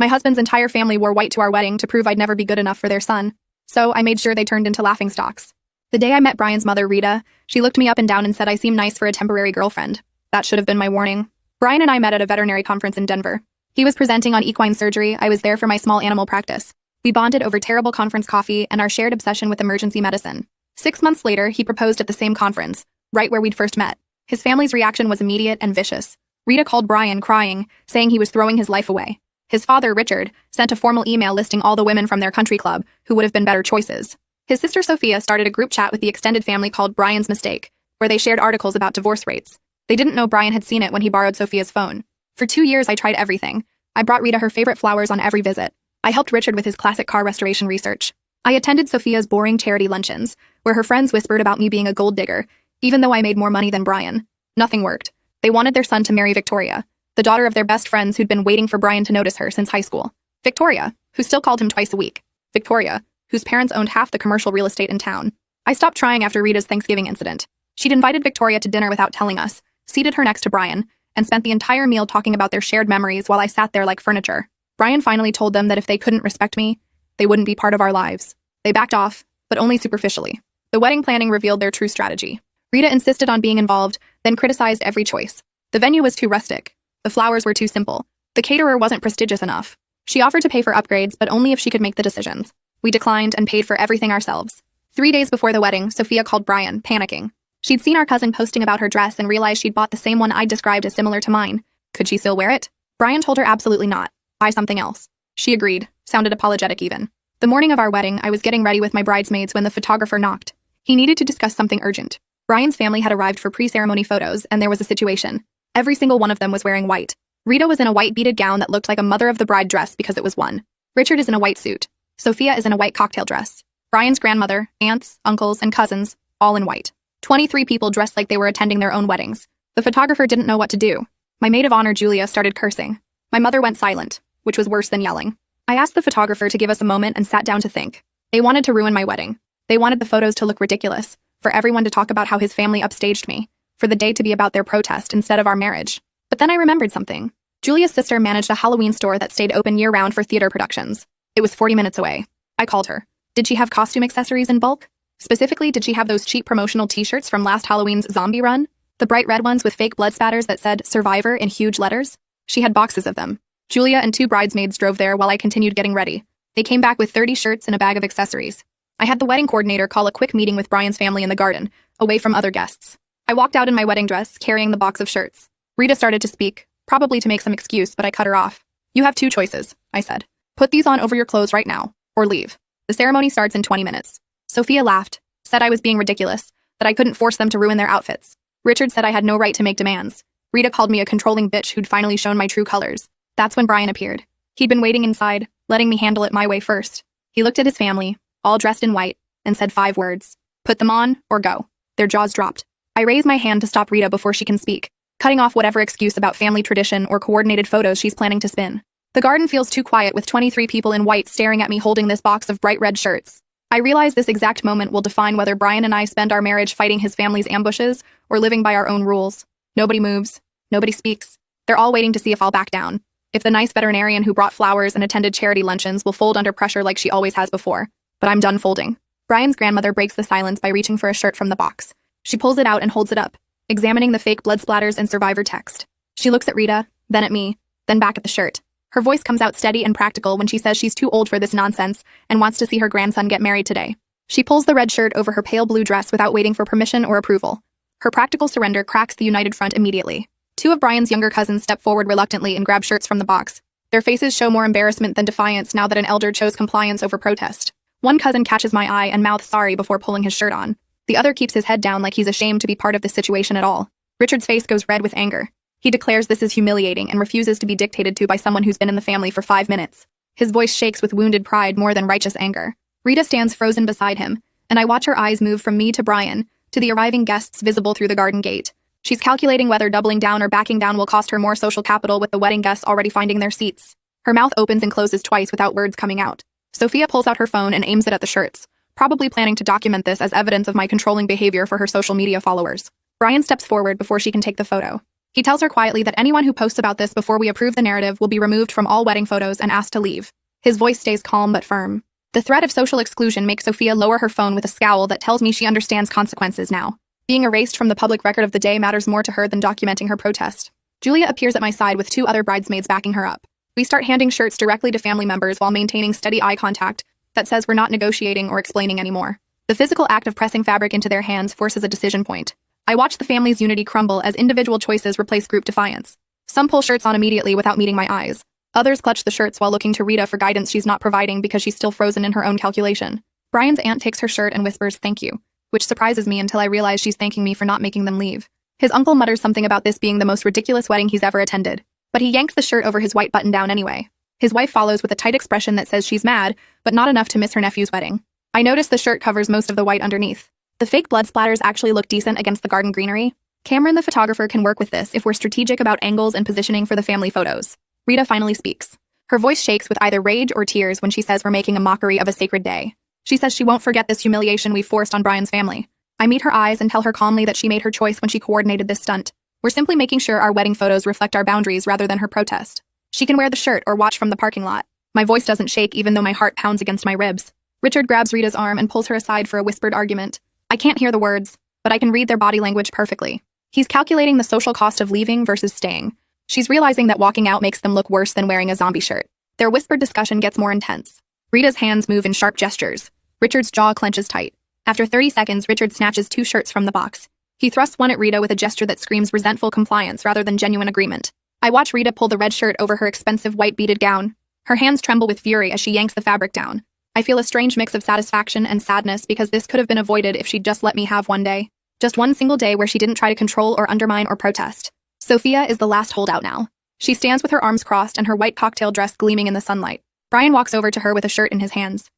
My husband's entire family wore white to our wedding to prove I'd never be good enough for their son, so I made sure they turned into laughingstocks. The day I met Brian's mother, Rita, she looked me up and down and said I seem nice for a temporary girlfriend. That should have been my warning. Brian and I met at a veterinary conference in Denver. He was presenting on equine surgery. I was there for my small animal practice. We bonded over terrible conference coffee and our shared obsession with emergency medicine. 6 months later, he proposed at the same conference, right where we'd first met. His family's reaction was immediate and vicious. Rita called Brian, crying, saying he was throwing his life away. His father, Richard, sent a formal email listing all the women from their country club who would have been better choices. His sister Sophia started a group chat with the extended family called Brian's Mistake, where they shared articles about divorce rates. They didn't know Brian had seen it when he borrowed Sophia's phone. For 2 years, I tried everything. I brought Rita her favorite flowers on every visit. I helped Richard with his classic car restoration research. I attended Sophia's boring charity luncheons, where her friends whispered about me being a gold digger, even though I made more money than Brian. Nothing worked. They wanted their son to marry Victoria, the daughter of their best friends who'd been waiting for Brian to notice her since high school. Victoria, who still called him twice a week. Victoria, whose parents owned half the commercial real estate in town. I stopped trying after Rita's Thanksgiving incident. She'd invited Victoria to dinner without telling us, seated her next to Brian, and spent the entire meal talking about their shared memories while I sat there like furniture. Brian finally told them that if they couldn't respect me, they wouldn't be part of our lives. They backed off, but only superficially. The wedding planning revealed their true strategy. Rita insisted on being involved, then criticized every choice. The venue was too rustic. The flowers were too simple. The caterer wasn't prestigious enough. She offered to pay for upgrades, but only if she could make the decisions. We declined and paid for everything ourselves. 3 days before the wedding, Sophia called Brian, panicking. She'd seen our cousin posting about her dress and realized she'd bought the same one I'd described as similar to mine. Could she still wear it? Brian told her absolutely not. Buy something else. She agreed, sounded apologetic even. The morning of our wedding, I was getting ready with my bridesmaids when the photographer knocked. He needed to discuss something urgent. Brian's family had arrived for pre-ceremony photos, and there was a situation. Every single one of them was wearing white. Rita was in a white beaded gown that looked like a mother of the bride dress because it was one. Richard is in a white suit. Sophia is in a white cocktail dress. Brian's grandmother, aunts, uncles, and cousins, all in white. 23 people dressed like they were attending their own weddings. The photographer didn't know what to do. My maid of honor, Julia, started cursing. My mother went silent, which was worse than yelling. I asked the photographer to give us a moment and sat down to think. They wanted to ruin my wedding. They wanted the photos to look ridiculous, for everyone to talk about how his family upstaged me, for the day to be about their protest instead of our marriage. But then I remembered something. Julia's sister managed a Halloween store that stayed open year-round for theater productions. It was 40 minutes away. I called her. Did she have costume accessories in bulk? Specifically, did she have those cheap promotional t-shirts from last Halloween's zombie run? The bright red ones with fake blood spatters that said Survivor in huge letters? She had boxes of them. Julia and 2 bridesmaids drove there while I continued getting ready. They came back with 30 shirts and a bag of accessories. I had the wedding coordinator call a quick meeting with Brian's family in the garden, away from other guests. I walked out in my wedding dress, carrying the box of shirts. Rita started to speak, probably to make some excuse, but I cut her off. You have 2 choices, I said. Put these on over your clothes right now, or leave. The ceremony starts in 20 minutes. Sophia laughed, said I was being ridiculous, that I couldn't force them to ruin their outfits. Richard said I had no right to make demands. Rita called me a controlling bitch who'd finally shown my true colors. That's when Brian appeared. He'd been waiting inside, letting me handle it my way first. He looked at his family, all dressed in white, and said 5 words. Put them on, or go. Their jaws dropped. I raised my hand to stop Rita before she can speak, cutting off whatever excuse about family tradition or coordinated photos she's planning to spin. The garden feels too quiet with 23 people in white staring at me holding this box of bright red shirts. I realize this exact moment will define whether Brian and I spend our marriage fighting his family's ambushes or living by our own rules. Nobody moves. Nobody speaks. They're all waiting to see if I'll back down. If the nice veterinarian who brought flowers and attended charity luncheons will fold under pressure like she always has before. But I'm done folding. Brian's grandmother breaks the silence by reaching for a shirt from the box. She pulls it out and holds it up, examining the fake blood splatters and survivor text. She looks at Rita, then at me, then back at the shirt. Her voice comes out steady and practical when she says she's too old for this nonsense and wants to see her grandson get married today. She pulls the red shirt over her pale blue dress without waiting for permission or approval. Her practical surrender cracks the united front immediately. 2 of Brian's younger cousins step forward reluctantly and grab shirts from the box. Their faces show more embarrassment than defiance now that an elder chose compliance over protest. One cousin catches my eye and mouths sorry before pulling his shirt on. The other keeps his head down like he's ashamed to be part of this situation at all. Richard's face goes red with anger. He declares this is humiliating and refuses to be dictated to by someone who's been in the family for 5 minutes. His voice shakes with wounded pride more than righteous anger. Rita stands frozen beside him, and I watch her eyes move from me to Brian, to the arriving guests visible through the garden gate. She's calculating whether doubling down or backing down will cost her more social capital with the wedding guests already finding their seats. Her mouth opens and closes twice without words coming out. Sophia pulls out her phone and aims it at the shirts, probably planning to document this as evidence of my controlling behavior for her social media followers. Brian steps forward before she can take the photo. He tells her quietly that anyone who posts about this before we approve the narrative will be removed from all wedding photos and asked to leave. His voice stays calm but firm. The threat of social exclusion makes Sophia lower her phone with a scowl that tells me she understands consequences now. Being erased from the public record of the day matters more to her than documenting her protest. Julia appears at my side with 2 other bridesmaids backing her up. We start handing shirts directly to family members while maintaining steady eye contact that says we're not negotiating or explaining anymore. The physical act of pressing fabric into their hands forces a decision point. I watch the family's unity crumble as individual choices replace group defiance. Some pull shirts on immediately without meeting my eyes. Others clutch the shirts while looking to Rita for guidance she's not providing because she's still frozen in her own calculation. Brian's aunt takes her shirt and whispers, "Thank you," which surprises me until I realize she's thanking me for not making them leave. His uncle mutters something about this being the most ridiculous wedding he's ever attended, but he yanks the shirt over his white button-down anyway. His wife follows with a tight expression that says she's mad, but not enough to miss her nephew's wedding. I notice the shirt covers most of the white underneath. The fake blood splatters actually look decent against the garden greenery. Cameron, the photographer, can work with this if we're strategic about angles and positioning for the family photos. Rita finally speaks. Her voice shakes with either rage or tears when she says we're making a mockery of a sacred day. She says she won't forget this humiliation we forced on Brian's family. I meet her eyes and tell her calmly that she made her choice when she coordinated this stunt. We're simply making sure our wedding photos reflect our boundaries rather than her protest. She can wear the shirt or watch from the parking lot. My voice doesn't shake even though my heart pounds against my ribs. Richard grabs Rita's arm and pulls her aside for a whispered argument. I can't hear the words, but I can read their body language perfectly. He's calculating the social cost of leaving versus staying. She's realizing that walking out makes them look worse than wearing a zombie shirt. Their whispered discussion gets more intense. Rita's hands move in sharp gestures. Richard's jaw clenches tight. After 30 seconds, Richard snatches 2 shirts from the box. He thrusts one at Rita with a gesture that screams resentful compliance rather than genuine agreement. I watch Rita pull the red shirt over her expensive white beaded gown. Her hands tremble with fury as she yanks the fabric down. I feel a strange mix of satisfaction and sadness because this could have been avoided if she'd just let me have one day. Just one single day where she didn't try to control or undermine or protest. Sophia is the last holdout now. She stands with her arms crossed and her white cocktail dress gleaming in the sunlight. Brian walks over to her with a shirt in his hands.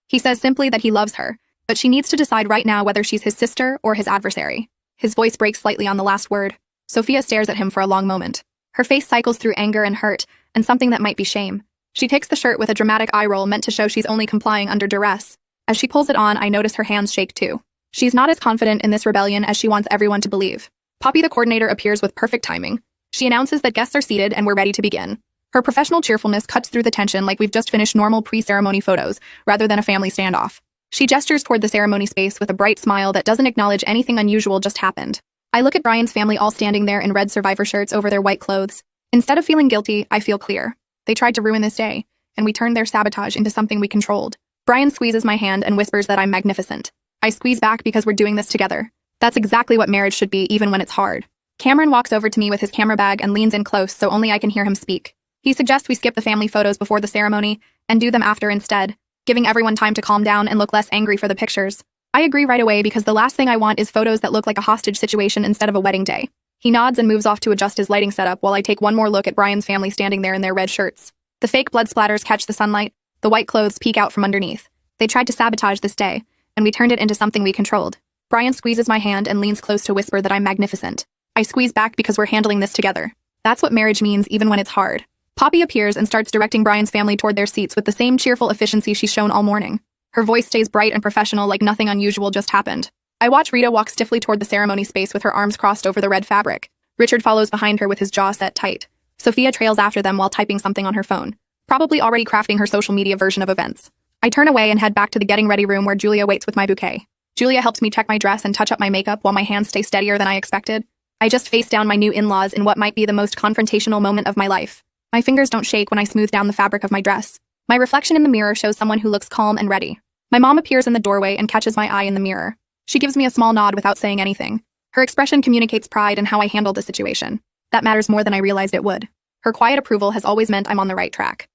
He says simply that he loves her, but she needs to decide right now whether she's his sister or his adversary. His voice breaks slightly on the last word. Sophia stares at him for a long moment. Her face cycles through anger and hurt, and something that might be shame. She takes the shirt with a dramatic eye roll meant to show she's only complying under duress. As she pulls it on, I notice her hands shake too. She's not as confident in this rebellion as she wants everyone to believe. Poppy, the coordinator, appears with perfect timing. She announces that guests are seated and we're ready to begin. Her professional cheerfulness cuts through the tension like we've just finished normal pre-ceremony photos, rather than a family standoff. She gestures toward the ceremony space with a bright smile that doesn't acknowledge anything unusual just happened. I look at Brian's family all standing there in red survivor shirts over their white clothes. Instead of feeling guilty, I feel clear. They tried to ruin this day, and we turned their sabotage into something we controlled. Brian squeezes my hand and whispers that I'm magnificent. I squeeze back because we're doing this together. That's exactly what marriage should be, even when it's hard. Cameron walks over to me with his camera bag and leans in close so only I can hear him speak. He suggests we skip the family photos before the ceremony and do them after instead, giving everyone time to calm down and look less angry for the pictures. I agree right away because the last thing I want is photos that look like a hostage situation instead of a wedding day. He nods and moves off to adjust his lighting setup while I take one more look at Brian's family standing there in their red shirts. The fake blood splatters catch the sunlight, the white clothes peek out from underneath. They tried to sabotage this day, and we turned it into something we controlled. Brian squeezes my hand and leans close to whisper that I'm magnificent. I squeeze back because we're handling this together. That's what marriage means even when it's hard. Poppy appears and starts directing Brian's family toward their seats with the same cheerful efficiency she's shown all morning. Her voice stays bright and professional like nothing unusual just happened. I watch Rita walk stiffly toward the ceremony space with her arms crossed over the red fabric. Richard follows behind her with his jaw set tight. Sophia trails after them while typing something on her phone, probably already crafting her social media version of events. I turn away and head back to the getting ready room where Julia waits with my bouquet. Julia helps me check my dress and touch up my makeup while my hands stay steadier than I expected. I just face down my new in-laws in what might be the most confrontational moment of my life. My fingers don't shake when I smooth down the fabric of my dress. My reflection in the mirror shows someone who looks calm and ready. My mom appears in the doorway and catches my eye in the mirror. She gives me a small nod without saying anything. Her expression communicates pride in how I handled the situation. That matters more than I realized it would. Her quiet approval has always meant I'm on the right track.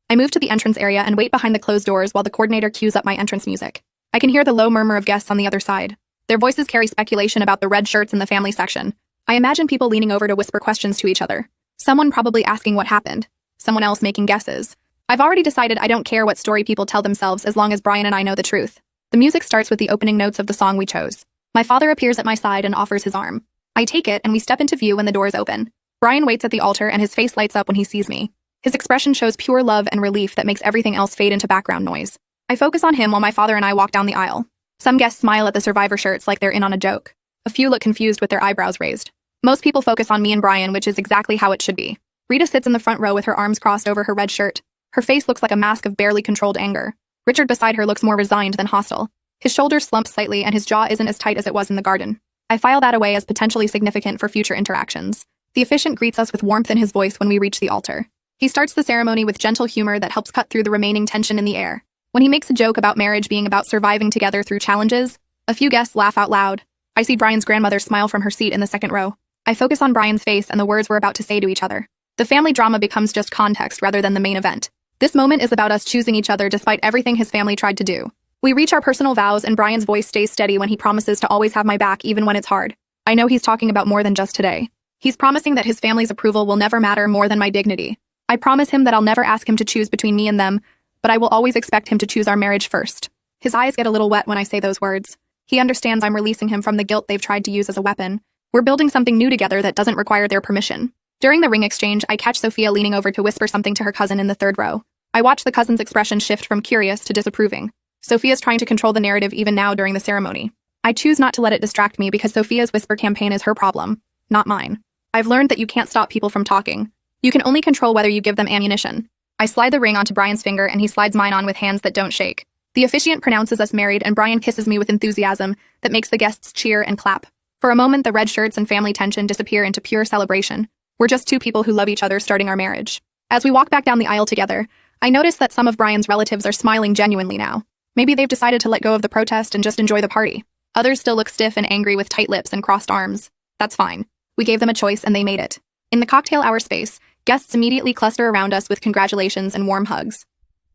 I move to the entrance area and wait behind the closed doors while the coordinator cues up my entrance music. I can hear the low murmur of guests on the other side. Their voices carry speculation about the red shirts in the family section. I imagine people leaning over to whisper questions to each other. Someone probably asking what happened. Someone else making guesses. I've already decided I don't care what story people tell themselves as long as Brian and I know the truth. The music starts with the opening notes of the song we chose. My father appears at my side and offers his arm. I take it and we step into view when the doors open. Brian waits at the altar and his face lights up when he sees me. His expression shows pure love and relief that makes everything else fade into background noise. I focus on him while my father and I walk down the aisle. Some guests smile at the survivor shirts like they're in on a joke. A few look confused with their eyebrows raised. Most people focus on me and Brian, which is exactly how it should be. Rita sits in the front row with her arms crossed over her red shirt. Her face looks like a mask of barely controlled anger. Richard beside her looks more resigned than hostile. His shoulders slump slightly and his jaw isn't as tight as it was in the garden. I file that away as potentially significant for future interactions. The officiant greets us with warmth in his voice when we reach the altar. He starts the ceremony with gentle humor that helps cut through the remaining tension in the air. When he makes a joke about marriage being about surviving together through challenges, a few guests laugh out loud. I see Brian's grandmother smile from her seat in the second row. I focus on Brian's face and the words we're about to say to each other. The family drama becomes just context rather than the main event. This moment is about us choosing each other despite everything his family tried to do. We reach our personal vows and Brian's voice stays steady when he promises to always have my back even when it's hard. I know he's talking about more than just today. He's promising that his family's approval will never matter more than my dignity. I promise him that I'll never ask him to choose between me and them, but I will always expect him to choose our marriage first. His eyes get a little wet when I say those words. He understands I'm releasing him from the guilt they've tried to use as a weapon. We're building something new together that doesn't require their permission. During the ring exchange, I catch Sophia leaning over to whisper something to her cousin in the third row. I watch the cousin's expression shift from curious to disapproving. Sophia's trying to control the narrative even now during the ceremony. I choose not to let it distract me because Sophia's whisper campaign is her problem, not mine. I've learned that you can't stop people from talking. You can only control whether you give them ammunition. I slide the ring onto Brian's finger and he slides mine on with hands that don't shake. The officiant pronounces us married and Brian kisses me with enthusiasm that makes the guests cheer and clap. For a moment, the red shirts and family tension disappear into pure celebration. We're just two people who love each other starting our marriage. As we walk back down the aisle together, I notice that some of Brian's relatives are smiling genuinely now. Maybe they've decided to let go of the protest and just enjoy the party. Others still look stiff and angry with tight lips and crossed arms. That's fine. We gave them a choice and they made it. In the cocktail hour space, guests immediately cluster around us with congratulations and warm hugs.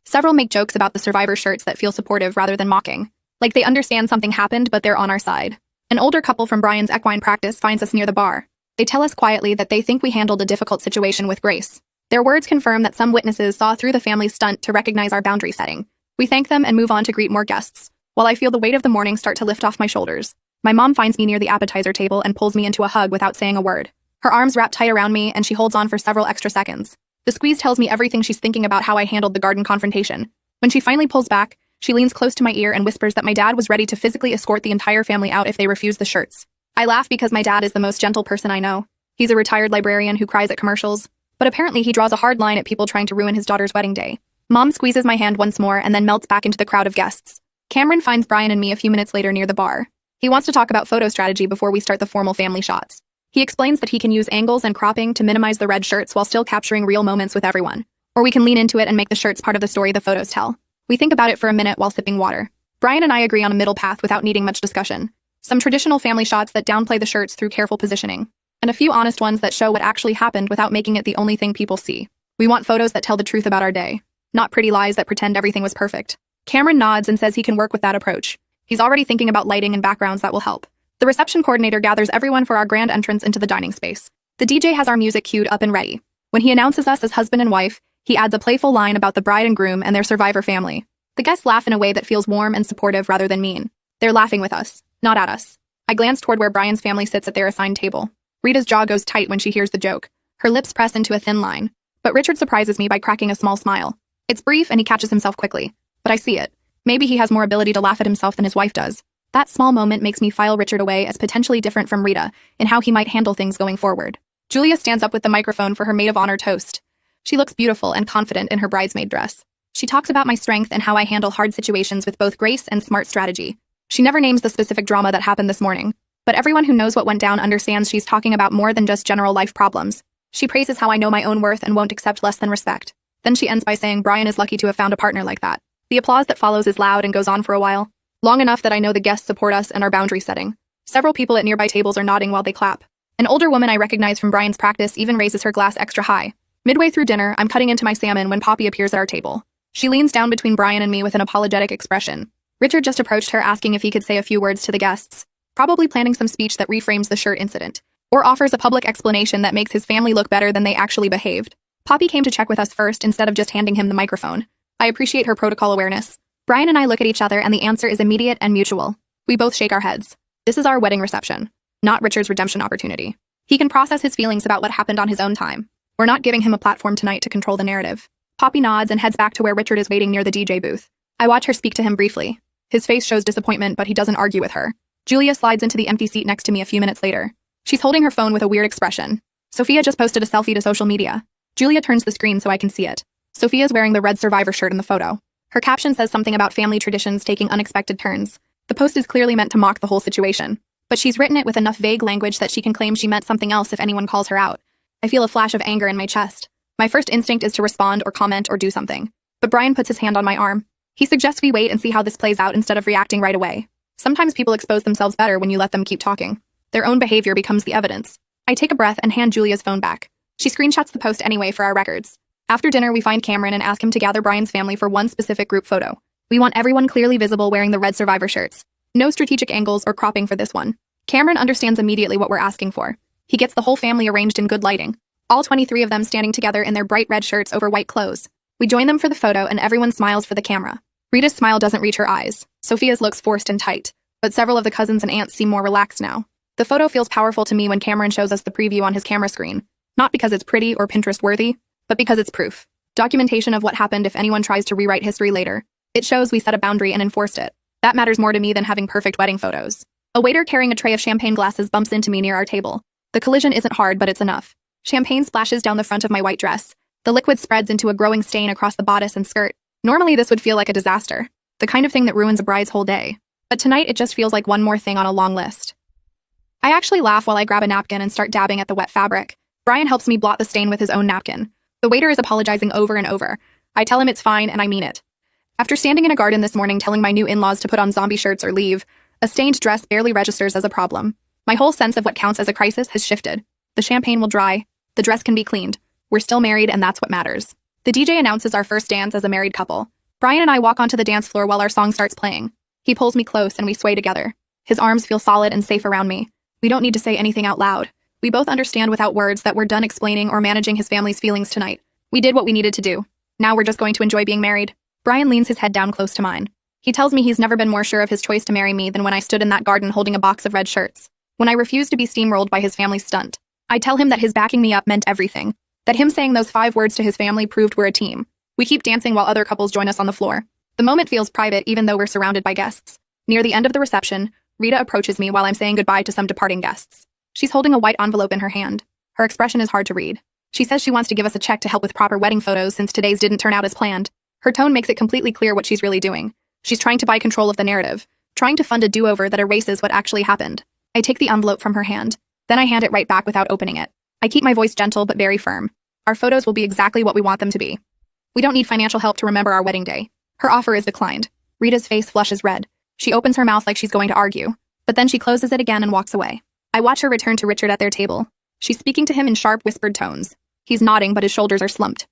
Several make jokes about the survivor shirts that feel supportive rather than mocking. Like they understand something happened, but they're on our side. An older couple from Brian's equine practice finds us near the bar. They tell us quietly that they think we handled a difficult situation with grace. Their words confirm that some witnesses saw through the family stunt to recognize our boundary setting. We thank them and move on to greet more guests, while I feel the weight of the morning start to lift off my shoulders. My mom finds me near the appetizer table and pulls me into a hug without saying a word. Her arms wrap tight around me and she holds on for several extra seconds. The squeeze tells me everything she's thinking about how I handled the garden confrontation. When she finally pulls back, she leans close to my ear and whispers that my dad was ready to physically escort the entire family out if they refuse the shirts. I laugh because my dad is the most gentle person I know. He's a retired librarian who cries at commercials, but apparently he draws a hard line at people trying to ruin his daughter's wedding day. Mom squeezes my hand once more and then melts back into the crowd of guests. Cameron finds Brian and me a few minutes later near the bar. He wants to talk about photo strategy before we start the formal family shots. He explains that he can use angles and cropping to minimize the red shirts while still capturing real moments with everyone. Or we can lean into it and make the shirts part of the story the photos tell. We think about it for a minute while sipping water. Brian and I agree on a middle path without needing much discussion. Some traditional family shots that downplay the shirts through careful positioning. And a few honest ones that show what actually happened without making it the only thing people see. We want photos that tell the truth about our day, not pretty lies that pretend everything was perfect. Cameron nods and says he can work with that approach. He's already thinking about lighting and backgrounds that will help. The reception coordinator gathers everyone for our grand entrance into the dining space. The DJ has our music queued up and ready. When he announces us as husband and wife, he adds a playful line about the bride and groom and their survivor family. The guests laugh in a way that feels warm and supportive rather than mean. They're laughing with us, not at us. I glance toward where Brian's family sits at their assigned table. Rita's jaw goes tight when she hears the joke. Her lips press into a thin line. But Richard surprises me by cracking a small smile. It's brief and he catches himself quickly. But I see it. Maybe he has more ability to laugh at himself than his wife does. That small moment makes me file Richard away as potentially different from Rita in how he might handle things going forward. Julia stands up with the microphone for her maid of honor toast. She looks beautiful and confident in her bridesmaid dress. She talks about my strength and how I handle hard situations with both grace and smart strategy. She never names the specific drama that happened this morning, but everyone who knows what went down understands she's talking about more than just general life problems. She praises how I know my own worth and won't accept less than respect. Then she ends by saying Brian is lucky to have found a partner like that. The applause that follows is loud and goes on for a while, long enough that I know the guests support us and our boundary setting. Several people at nearby tables are nodding while they clap. An older woman I recognize from Brian's practice even raises her glass extra high. Midway through dinner, I'm cutting into my salmon when Poppy appears at our table. She leans down between Brian and me with an apologetic expression. Richard just approached her asking if he could say a few words to the guests, probably planning some speech that reframes the shirt incident, or offers a public explanation that makes his family look better than they actually behaved. Poppy came to check with us first instead of just handing him the microphone. I appreciate her protocol awareness. Brian and I look at each other and the answer is immediate and mutual. We both shake our heads. This is our wedding reception, not Richard's redemption opportunity. He can process his feelings about what happened on his own time. We're not giving him a platform tonight to control the narrative. Poppy nods and heads back to where Richard is waiting near the DJ booth. I watch her speak to him briefly. His face shows disappointment, but he doesn't argue with her. Julia slides into the empty seat next to me a few minutes later. She's holding her phone with a weird expression. Sophia just posted a selfie to social media. Julia turns the screen so I can see it. Sophia's wearing the red Survivor shirt in the photo. Her caption says something about family traditions taking unexpected turns. The post is clearly meant to mock the whole situation, but she's written it with enough vague language that she can claim she meant something else if anyone calls her out. I feel a flash of anger in my chest. My first instinct is to respond or comment or do something. But Brian puts his hand on my arm. He suggests we wait and see how this plays out instead of reacting right away. Sometimes people expose themselves better when you let them keep talking. Their own behavior becomes the evidence. I take a breath and hand Julia's phone back. She screenshots the post anyway for our records. After dinner, we find Cameron and ask him to gather Brian's family for one specific group photo. We want everyone clearly visible wearing the red Survivor shirts. No strategic angles or cropping for this one. Cameron understands immediately what we're asking for. He gets the whole family arranged in good lighting. All 23 of them standing together in their bright red shirts over white clothes. We join them for the photo and everyone smiles for the camera. Rita's smile doesn't reach her eyes. Sophia's looks forced and tight. But several of the cousins and aunts seem more relaxed now. The photo feels powerful to me when Cameron shows us the preview on his camera screen. Not because it's pretty or Pinterest-worthy, but because it's proof. Documentation of what happened if anyone tries to rewrite history later. It shows we set a boundary and enforced it. That matters more to me than having perfect wedding photos. A waiter carrying a tray of champagne glasses bumps into me near our table. The collision isn't hard, but it's enough. Champagne splashes down the front of my white dress. The liquid spreads into a growing stain across the bodice and skirt. Normally, this would feel like a disaster. The kind of thing that ruins a bride's whole day. But tonight, it just feels like one more thing on a long list. I actually laugh while I grab a napkin and start dabbing at the wet fabric. Brian helps me blot the stain with his own napkin. The waiter is apologizing over and over. I tell him it's fine, and I mean it. After standing in a garden this morning telling my new in-laws to put on zombie shirts or leave, a stained dress barely registers as a problem. My whole sense of what counts as a crisis has shifted. The champagne will dry. The dress can be cleaned. We're still married, and that's what matters. The DJ announces our first dance as a married couple. Brian and I walk onto the dance floor while our song starts playing. He pulls me close, and we sway together. His arms feel solid and safe around me. We don't need to say anything out loud. We both understand without words that we're done explaining or managing his family's feelings tonight. We did what we needed to do. Now we're just going to enjoy being married. Brian leans his head down close to mine. He tells me he's never been more sure of his choice to marry me than when I stood in that garden holding a box of red shirts. When I refused to be steamrolled by his family's stunt. I tell him that his backing me up meant everything. That him saying those 5 words to his family proved we're a team. We keep dancing while other couples join us on the floor. The moment feels private even though we're surrounded by guests. Near the end of the reception, Rita approaches me while I'm saying goodbye to some departing guests. She's holding a white envelope in her hand. Her expression is hard to read. She says she wants to give us a check to help with proper wedding photos since today's didn't turn out as planned. Her tone makes it completely clear what she's really doing. She's trying to buy control of the narrative, trying to fund a do-over that erases what actually happened. I take the envelope from her hand. Then I hand it right back without opening it. I keep my voice gentle but very firm. Our photos will be exactly what we want them to be. We don't need financial help to remember our wedding day. Her offer is declined. Rita's face flushes red. She opens her mouth like she's going to argue, but then she closes it again and walks away. I watch her return to Richard at their table. She's speaking to him in sharp, whispered tones. He's nodding, but his shoulders are slumped.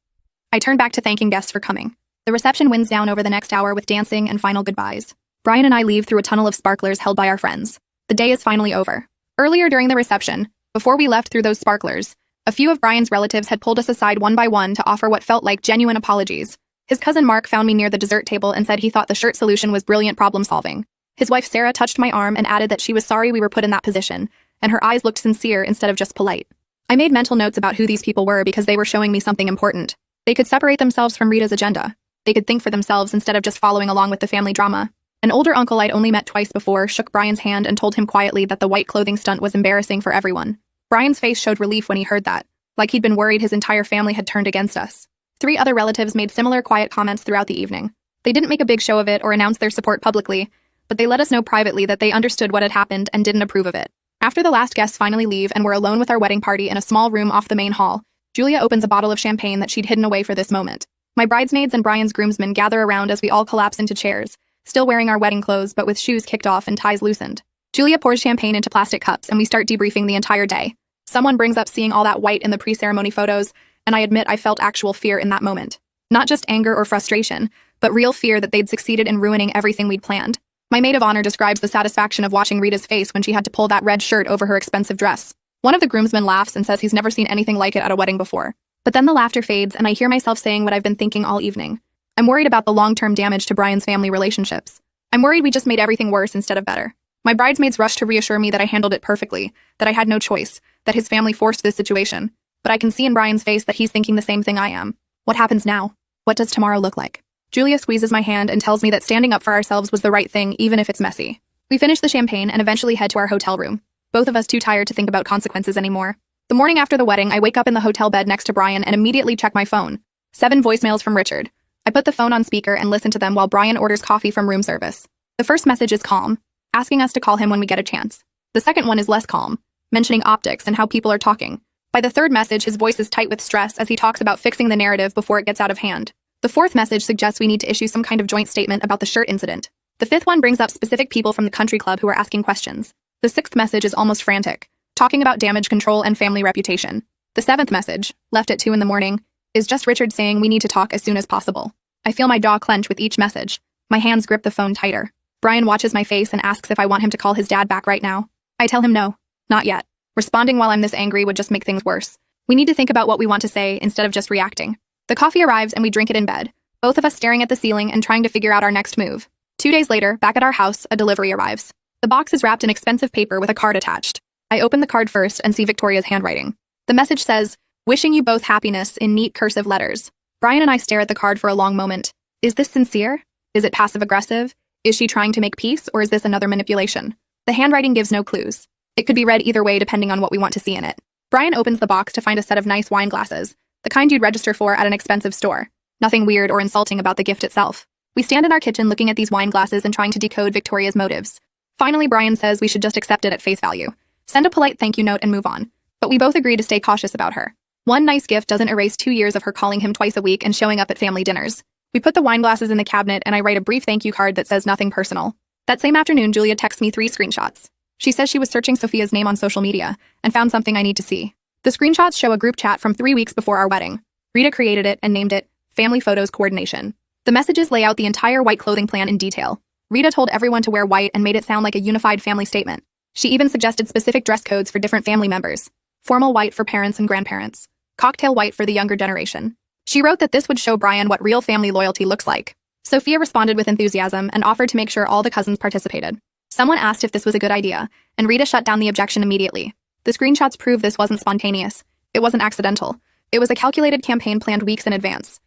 I turn back to thanking guests for coming. The reception winds down over the next hour with dancing and final goodbyes. Brian and I leave through a tunnel of sparklers held by our friends. The day is finally over. Earlier during the reception, before we left through those sparklers, a few of Brian's relatives had pulled us aside one by one to offer what felt like genuine apologies. His cousin Mark found me near the dessert table and said he thought the shirt solution was brilliant problem solving. His wife Sarah touched my arm and added that she was sorry we were put in that position, and her eyes looked sincere instead of just polite. I made mental notes about who these people were because they were showing me something important. They could separate themselves from Rita's agenda. They could think for themselves instead of just following along with the family drama. An older uncle I'd only met twice before shook Brian's hand and told him quietly that the white clothing stunt was embarrassing for everyone. Brian's face showed relief when he heard that, like he'd been worried his entire family had turned against us. 3 other relatives made similar quiet comments throughout the evening. They didn't make a big show of it or announce their support publicly, but they let us know privately that they understood what had happened and didn't approve of it. After the last guests finally leave and we're alone with our wedding party in a small room off the main hall, Julia opens a bottle of champagne that she'd hidden away for this moment. My bridesmaids and Brian's groomsmen gather around as we all collapse into chairs, still wearing our wedding clothes but with shoes kicked off and ties loosened. Julia pours champagne into plastic cups and we start debriefing the entire day. Someone brings up seeing all that white in the pre-ceremony photos, and I admit I felt actual fear in that moment. Not just anger or frustration, but real fear that they'd succeeded in ruining everything we'd planned. My maid of honor describes the satisfaction of watching Rita's face when she had to pull that red shirt over her expensive dress. One of the groomsmen laughs and says he's never seen anything like it at a wedding before. But then the laughter fades and I hear myself saying what I've been thinking all evening. I'm worried about the long-term damage to Brian's family relationships. I'm worried we just made everything worse instead of better. My bridesmaids rush to reassure me that I handled it perfectly, that I had no choice, that his family forced this situation. But I can see in Brian's face that he's thinking the same thing I am. What happens now? What does tomorrow look like? Julia squeezes my hand and tells me that standing up for ourselves was the right thing, even if it's messy. We finish the champagne and eventually head to our hotel room. both of us too tired to think about consequences anymore. The morning after the wedding, I wake up in the hotel bed next to Brian and immediately check my phone. 7 voicemails from Richard. I put the phone on speaker and listen to them while Brian orders coffee from room service. The first message is calm, asking us to call him when we get a chance. The second one is less calm, mentioning optics and how people are talking. By the third message, his voice is tight with stress as he talks about fixing the narrative before it gets out of hand. The fourth message suggests we need to issue some kind of joint statement about the shirt incident. The fifth one brings up specific people from the country club who are asking questions. The sixth message is almost frantic, talking about damage control and family reputation. The seventh message, left at 2 in the morning, is just Richard saying we need to talk as soon as possible. I feel my jaw clench with each message. My hands grip the phone tighter. Brian watches my face and asks if I want him to call his dad back right now. I tell him no, not yet. Responding while I'm this angry would just make things worse. We need to think about what we want to say instead of just reacting. The coffee arrives and we drink it in bed, both of us staring at the ceiling and trying to figure out our next move. 2 days later, back at our house, a delivery arrives. The box is wrapped in expensive paper with a card attached. I open the card first and see Victoria's handwriting. The message says, "Wishing you both happiness," in neat cursive letters. Brian and I stare at the card for a long moment. Is this sincere? Is it passive-aggressive? Is she trying to make peace, or is this another manipulation? The handwriting gives no clues. It could be read either way depending on what we want to see in it. Brian opens the box to find a set of nice wine glasses, the kind you'd register for at an expensive store. Nothing weird or insulting about the gift itself. We stand in our kitchen looking at these wine glasses and trying to decode Victoria's motives. Finally, Brian says we should just accept it at face value. Send a polite thank you note and move on. But we both agree to stay cautious about her. One nice gift doesn't erase 2 years of her calling him twice a week and showing up at family dinners. We put the wine glasses in the cabinet and I write a brief thank you card that says nothing personal. That same afternoon, Julia texts me 3 screenshots. She says she was searching Sophia's name on social media and found something I need to see. The screenshots show a group chat from 3 weeks before our wedding. Rita created it and named it Family Photos Coordination. The messages lay out the entire white clothing plan in detail. Rita told everyone to wear white and made it sound like a unified family statement. She even suggested specific dress codes for different family members. Formal white for parents and grandparents. Cocktail white for the younger generation. She wrote that this would show Brian what real family loyalty looks like. Sophia responded with enthusiasm and offered to make sure all the cousins participated. Someone asked if this was a good idea, and Rita shut down the objection immediately. The screenshots prove this wasn't spontaneous. It wasn't accidental. It was a calculated campaign planned weeks in advance.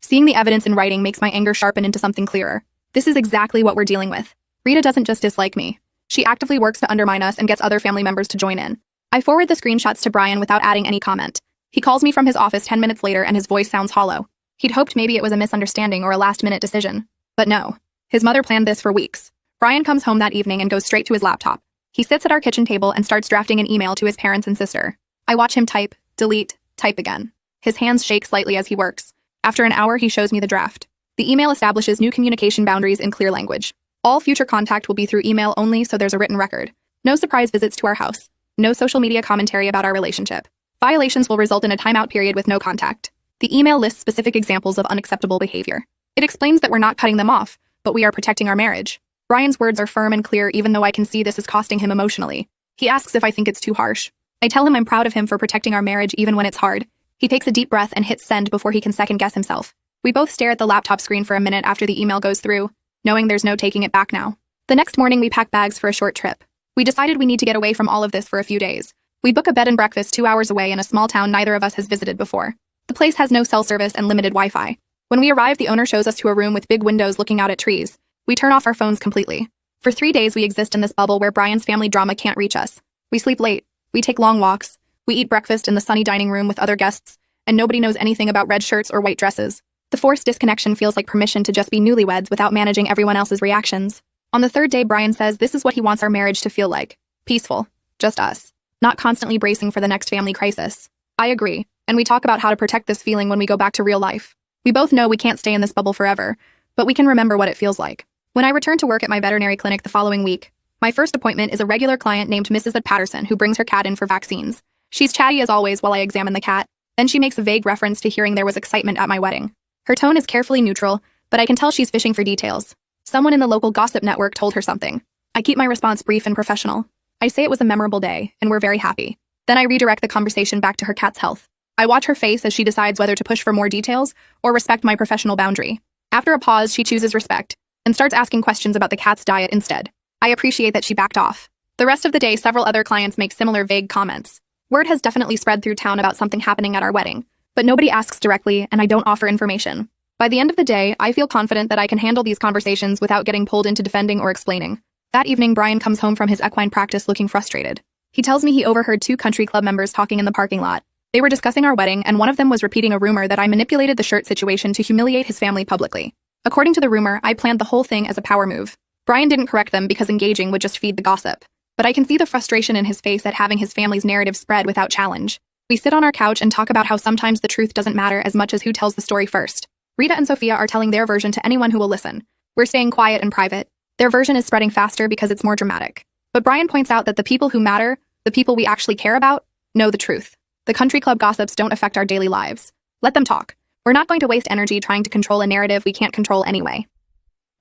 Seeing the evidence in writing makes my anger sharpen into something clearer. This is exactly what we're dealing with. Rita doesn't just dislike me. She actively works to undermine us and gets other family members to join in. I forward the screenshots to Brian without adding any comment. He calls me from his office 10 minutes later and his voice sounds hollow. He'd hoped maybe it was a misunderstanding or a last-minute decision. But no. His mother planned this for weeks. Brian comes home that evening and goes straight to his laptop. He sits at our kitchen table and starts drafting an email to his parents and sister. I watch him type, delete, type again. His hands shake slightly as he works. After an hour, he shows me the draft. The email establishes new communication boundaries in clear language. All future contact will be through email only, so there's a written record. No surprise visits to our house. No social media commentary about our relationship. Violations will result in a timeout period with no contact. The email lists specific examples of unacceptable behavior. It explains that we're not cutting them off, but we are protecting our marriage. Brian's words are firm and clear even though I can see this is costing him emotionally. He asks if I think it's too harsh. I tell him I'm proud of him for protecting our marriage even when it's hard. He takes a deep breath and hits send before he can second-guess himself. We both stare at the laptop screen for a minute after the email goes through, knowing there's no taking it back now. The next morning, we pack bags for a short trip. We decided we need to get away from all of this for a few days. We book a bed and breakfast 2 hours away in a small town neither of us has visited before. The place has no cell service and limited Wi-Fi. When we arrive, the owner shows us to a room with big windows looking out at trees. We turn off our phones completely. For 3 days, we exist in this bubble where Brian's family drama can't reach us. We sleep late. We take long walks. We eat breakfast in the sunny dining room with other guests, and nobody knows anything about red shirts or white dresses. The forced disconnection feels like permission to just be newlyweds without managing everyone else's reactions. On the third day, Brian says this is what he wants our marriage to feel like. Peaceful. Just us. Not constantly bracing for the next family crisis. I agree, and we talk about how to protect this feeling when we go back to real life. We both know we can't stay in this bubble forever, but we can remember what it feels like. When I return to work at my veterinary clinic the following week, my first appointment is a regular client named Mrs. Patterson who brings her cat in for vaccines. She's chatty as always while I examine the cat. Then she makes a vague reference to hearing there was excitement at my wedding. Her tone is carefully neutral, but I can tell she's fishing for details. Someone in the local gossip network told her something. I keep my response brief and professional. I say it was a memorable day, and we're very happy. Then I redirect the conversation back to her cat's health. I watch her face as she decides whether to push for more details or respect my professional boundary. After a pause, she chooses respect and starts asking questions about the cat's diet instead. I appreciate that she backed off. The rest of the day, several other clients make similar vague comments. Word has definitely spread through town about something happening at our wedding, but nobody asks directly, and I don't offer information. By the end of the day, I feel confident that I can handle these conversations without getting pulled into defending or explaining. That evening, Brian comes home from his equine practice looking frustrated. He tells me he overheard two country club members talking in the parking lot. They were discussing our wedding, and one of them was repeating a rumor that I manipulated the shirt situation to humiliate his family publicly. According to the rumor, I planned the whole thing as a power move. Brian didn't correct them because engaging would just feed the gossip. But I can see the frustration in his face at having his family's narrative spread without challenge. We sit on our couch and talk about how sometimes the truth doesn't matter as much as who tells the story first. Rita and Sophia are telling their version to anyone who will listen. We're staying quiet and private. Their version is spreading faster because it's more dramatic. But Brian points out that the people who matter, the people we actually care about, know the truth. The country club gossips don't affect our daily lives. Let them talk. We're not going to waste energy trying to control a narrative we can't control anyway.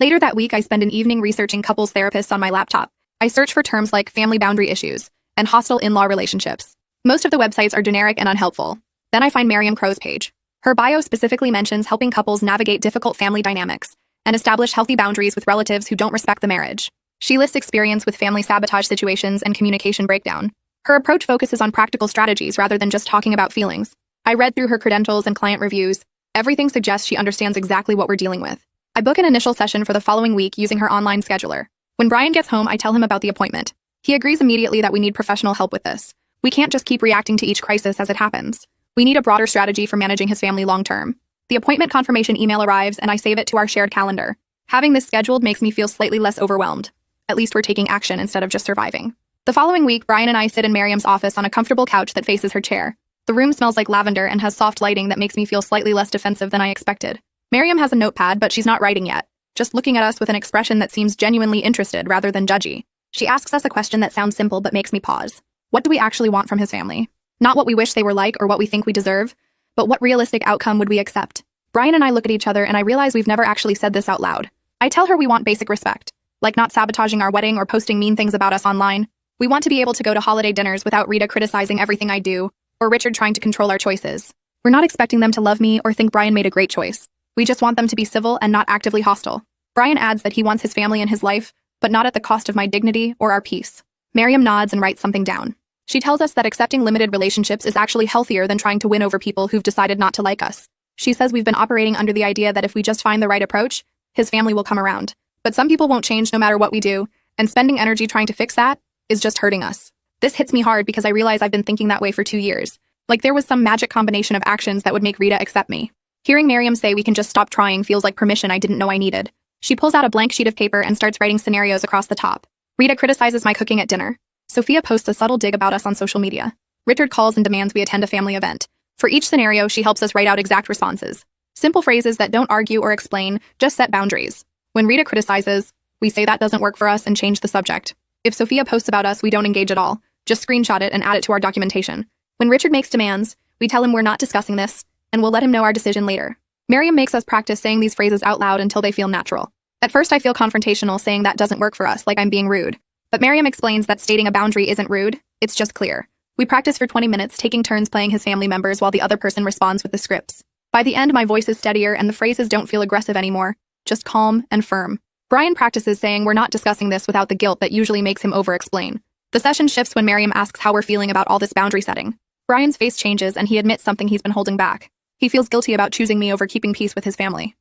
Later that week, I spend an evening researching couples therapists on my laptop. I search for terms like family boundary issues and hostile in-law relationships. Most of the websites are generic and unhelpful. Then I find Miriam Crow's page. Her bio specifically mentions helping couples navigate difficult family dynamics and establish healthy boundaries with relatives who don't respect the marriage. She lists experience with family sabotage situations and communication breakdown. Her approach focuses on practical strategies rather than just talking about feelings. I read through her credentials and client reviews. Everything suggests she understands exactly what we're dealing with. I book an initial session for the following week using her online scheduler. When Brian gets home, I tell him about the appointment. He agrees immediately that we need professional help with this. We can't just keep reacting to each crisis as it happens. We need a broader strategy for managing his family long-term. The appointment confirmation email arrives and I save it to our shared calendar. Having this scheduled makes me feel slightly less overwhelmed. At least we're taking action instead of just surviving. The following week, Brian and I sit in Miriam's office on a comfortable couch that faces her chair. The room smells like lavender and has soft lighting that makes me feel slightly less defensive than I expected. Miriam has a notepad, but she's not writing yet, just looking at us with an expression that seems genuinely interested rather than judgy. She asks us a question that sounds simple but makes me pause. What do we actually want from his family? Not what we wish they were like or what we think we deserve, but what realistic outcome would we accept? Brian and I look at each other and I realize we've never actually said this out loud. I tell her we want basic respect, like not sabotaging our wedding or posting mean things about us online. We want to be able to go to holiday dinners without Rita criticizing everything I do, or Richard trying to control our choices. We're not expecting them to love me or think Brian made a great choice. We just want them to be civil and not actively hostile. Brian adds that he wants his family in his life, but not at the cost of my dignity or our peace. Miriam nods and writes something down. She tells us that accepting limited relationships is actually healthier than trying to win over people who've decided not to like us. She says we've been operating under the idea that if we just find the right approach, his family will come around. But some people won't change no matter what we do, and spending energy trying to fix that is just hurting us. This hits me hard because I realize I've been thinking that way for 2 years. Like there was some magic combination of actions that would make Rita accept me. Hearing Miriam say we can just stop trying feels like permission I didn't know I needed. She pulls out a blank sheet of paper and starts writing scenarios across the top. Rita criticizes my cooking at dinner. Sophia posts a subtle dig about us on social media. Richard calls and demands we attend a family event. For each scenario, she helps us write out exact responses. Simple phrases that don't argue or explain, just set boundaries. When Rita criticizes, we say that doesn't work for us and change the subject. If Sophia posts about us, we don't engage at all. Just screenshot it and add it to our documentation. When Richard makes demands, we tell him we're not discussing this, and we'll let him know our decision later. Miriam makes us practice saying these phrases out loud until they feel natural. At first, I feel confrontational saying that doesn't work for us, like I'm being rude. But Miriam explains that stating a boundary isn't rude, it's just clear. We practice for 20 minutes, taking turns playing his family members while the other person responds with the scripts. By the end, my voice is steadier and the phrases don't feel aggressive anymore, just calm and firm. Brian practices saying we're not discussing this without the guilt that usually makes him over-explain. The session shifts when Miriam asks how we're feeling about all this boundary setting. Brian's face changes and he admits something he's been holding back. He feels guilty about choosing me over keeping peace with his family.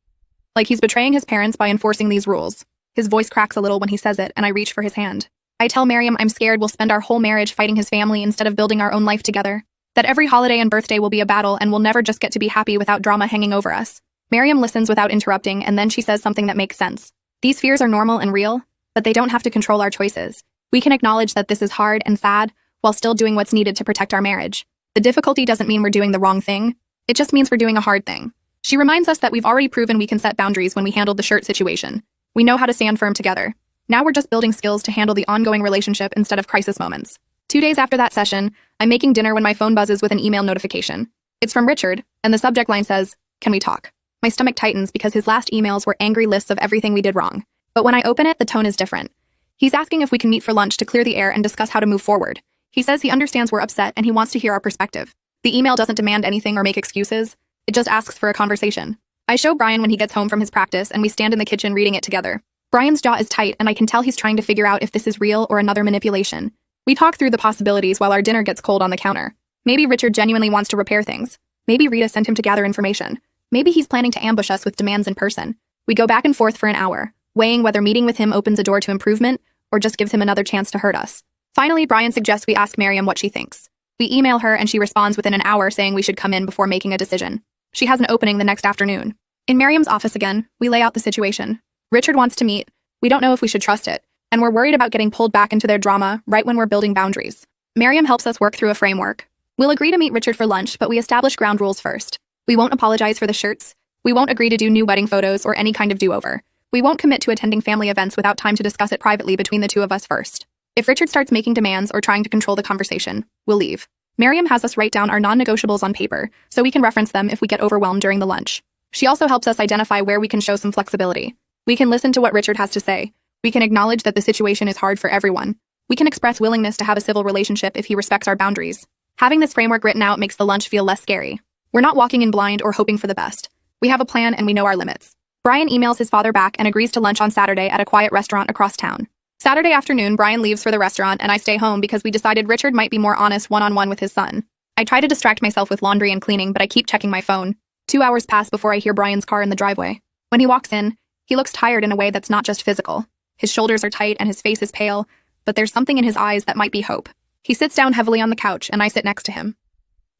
Like he's betraying his parents by enforcing these rules. His voice cracks a little when he says it, and I reach for his hand. I tell Miriam I'm scared we'll spend our whole marriage fighting his family instead of building our own life together. That every holiday and birthday will be a battle and we'll never just get to be happy without drama hanging over us. Miriam listens without interrupting, and then she says something that makes sense. These fears are normal and real, but they don't have to control our choices. We can acknowledge that this is hard and sad while still doing what's needed to protect our marriage. The difficulty doesn't mean we're doing the wrong thing. It just means we're doing a hard thing. She reminds us that we've already proven we can set boundaries when we handled the shirt situation. We know how to stand firm together. Now we're just building skills to handle the ongoing relationship instead of crisis moments. 2 days after that session, I'm making dinner when my phone buzzes with an email notification. It's from Richard, and the subject line says, "Can we talk?" My stomach tightens because his last emails were angry lists of everything we did wrong. But when I open it, the tone is different. He's asking if we can meet for lunch to clear the air and discuss how to move forward. He says he understands we're upset and he wants to hear our perspective. The email doesn't demand anything or make excuses. It just asks for a conversation. I show Brian when he gets home from his practice and we stand in the kitchen reading it together. Brian's jaw is tight and I can tell he's trying to figure out if this is real or another manipulation. We talk through the possibilities while our dinner gets cold on the counter. Maybe Richard genuinely wants to repair things. Maybe Rita sent him to gather information. Maybe he's planning to ambush us with demands in person. We go back and forth for an hour, weighing whether meeting with him opens a door to improvement or just gives him another chance to hurt us. Finally, Brian suggests we ask Miriam what she thinks. We email her and she responds within an hour saying we should come in before making a decision. She has an opening the next afternoon. In Miriam's office again, we lay out the situation. Richard wants to meet. We don't know if we should trust it, and we're worried about getting pulled back into their drama right when we're building boundaries. Miriam helps us work through a framework. We'll agree to meet Richard for lunch, but we establish ground rules first. We won't apologize for the shirts. We won't agree to do new wedding photos or any kind of do-over. We won't commit to attending family events without time to discuss it privately between the two of us first. If Richard starts making demands or trying to control the conversation, we'll leave. Miriam has us write down our non-negotiables on paper, so we can reference them if we get overwhelmed during the lunch. She also helps us identify where we can show some flexibility. We can listen to what Richard has to say. We can acknowledge that the situation is hard for everyone. We can express willingness to have a civil relationship if he respects our boundaries. Having this framework written out makes the lunch feel less scary. We're not walking in blind or hoping for the best. We have a plan and we know our limits. Brian emails his father back and agrees to lunch on Saturday at a quiet restaurant across town. Saturday afternoon, Brian leaves for the restaurant and I stay home because we decided Richard might be more honest one-on-one with his son. I try to distract myself with laundry and cleaning, but I keep checking my phone. 2 hours pass before I hear Brian's car in the driveway. When he walks in, he looks tired in a way that's not just physical. His shoulders are tight and his face is pale, but there's something in his eyes that might be hope. He sits down heavily on the couch and I sit next to him.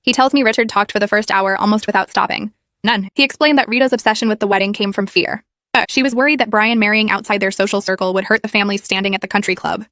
He tells me Richard talked for the first hour almost without stopping. None. He explained that Rita's obsession with the wedding came from fear. She was worried that Brian marrying outside their social circle would hurt the family's standing at the country club.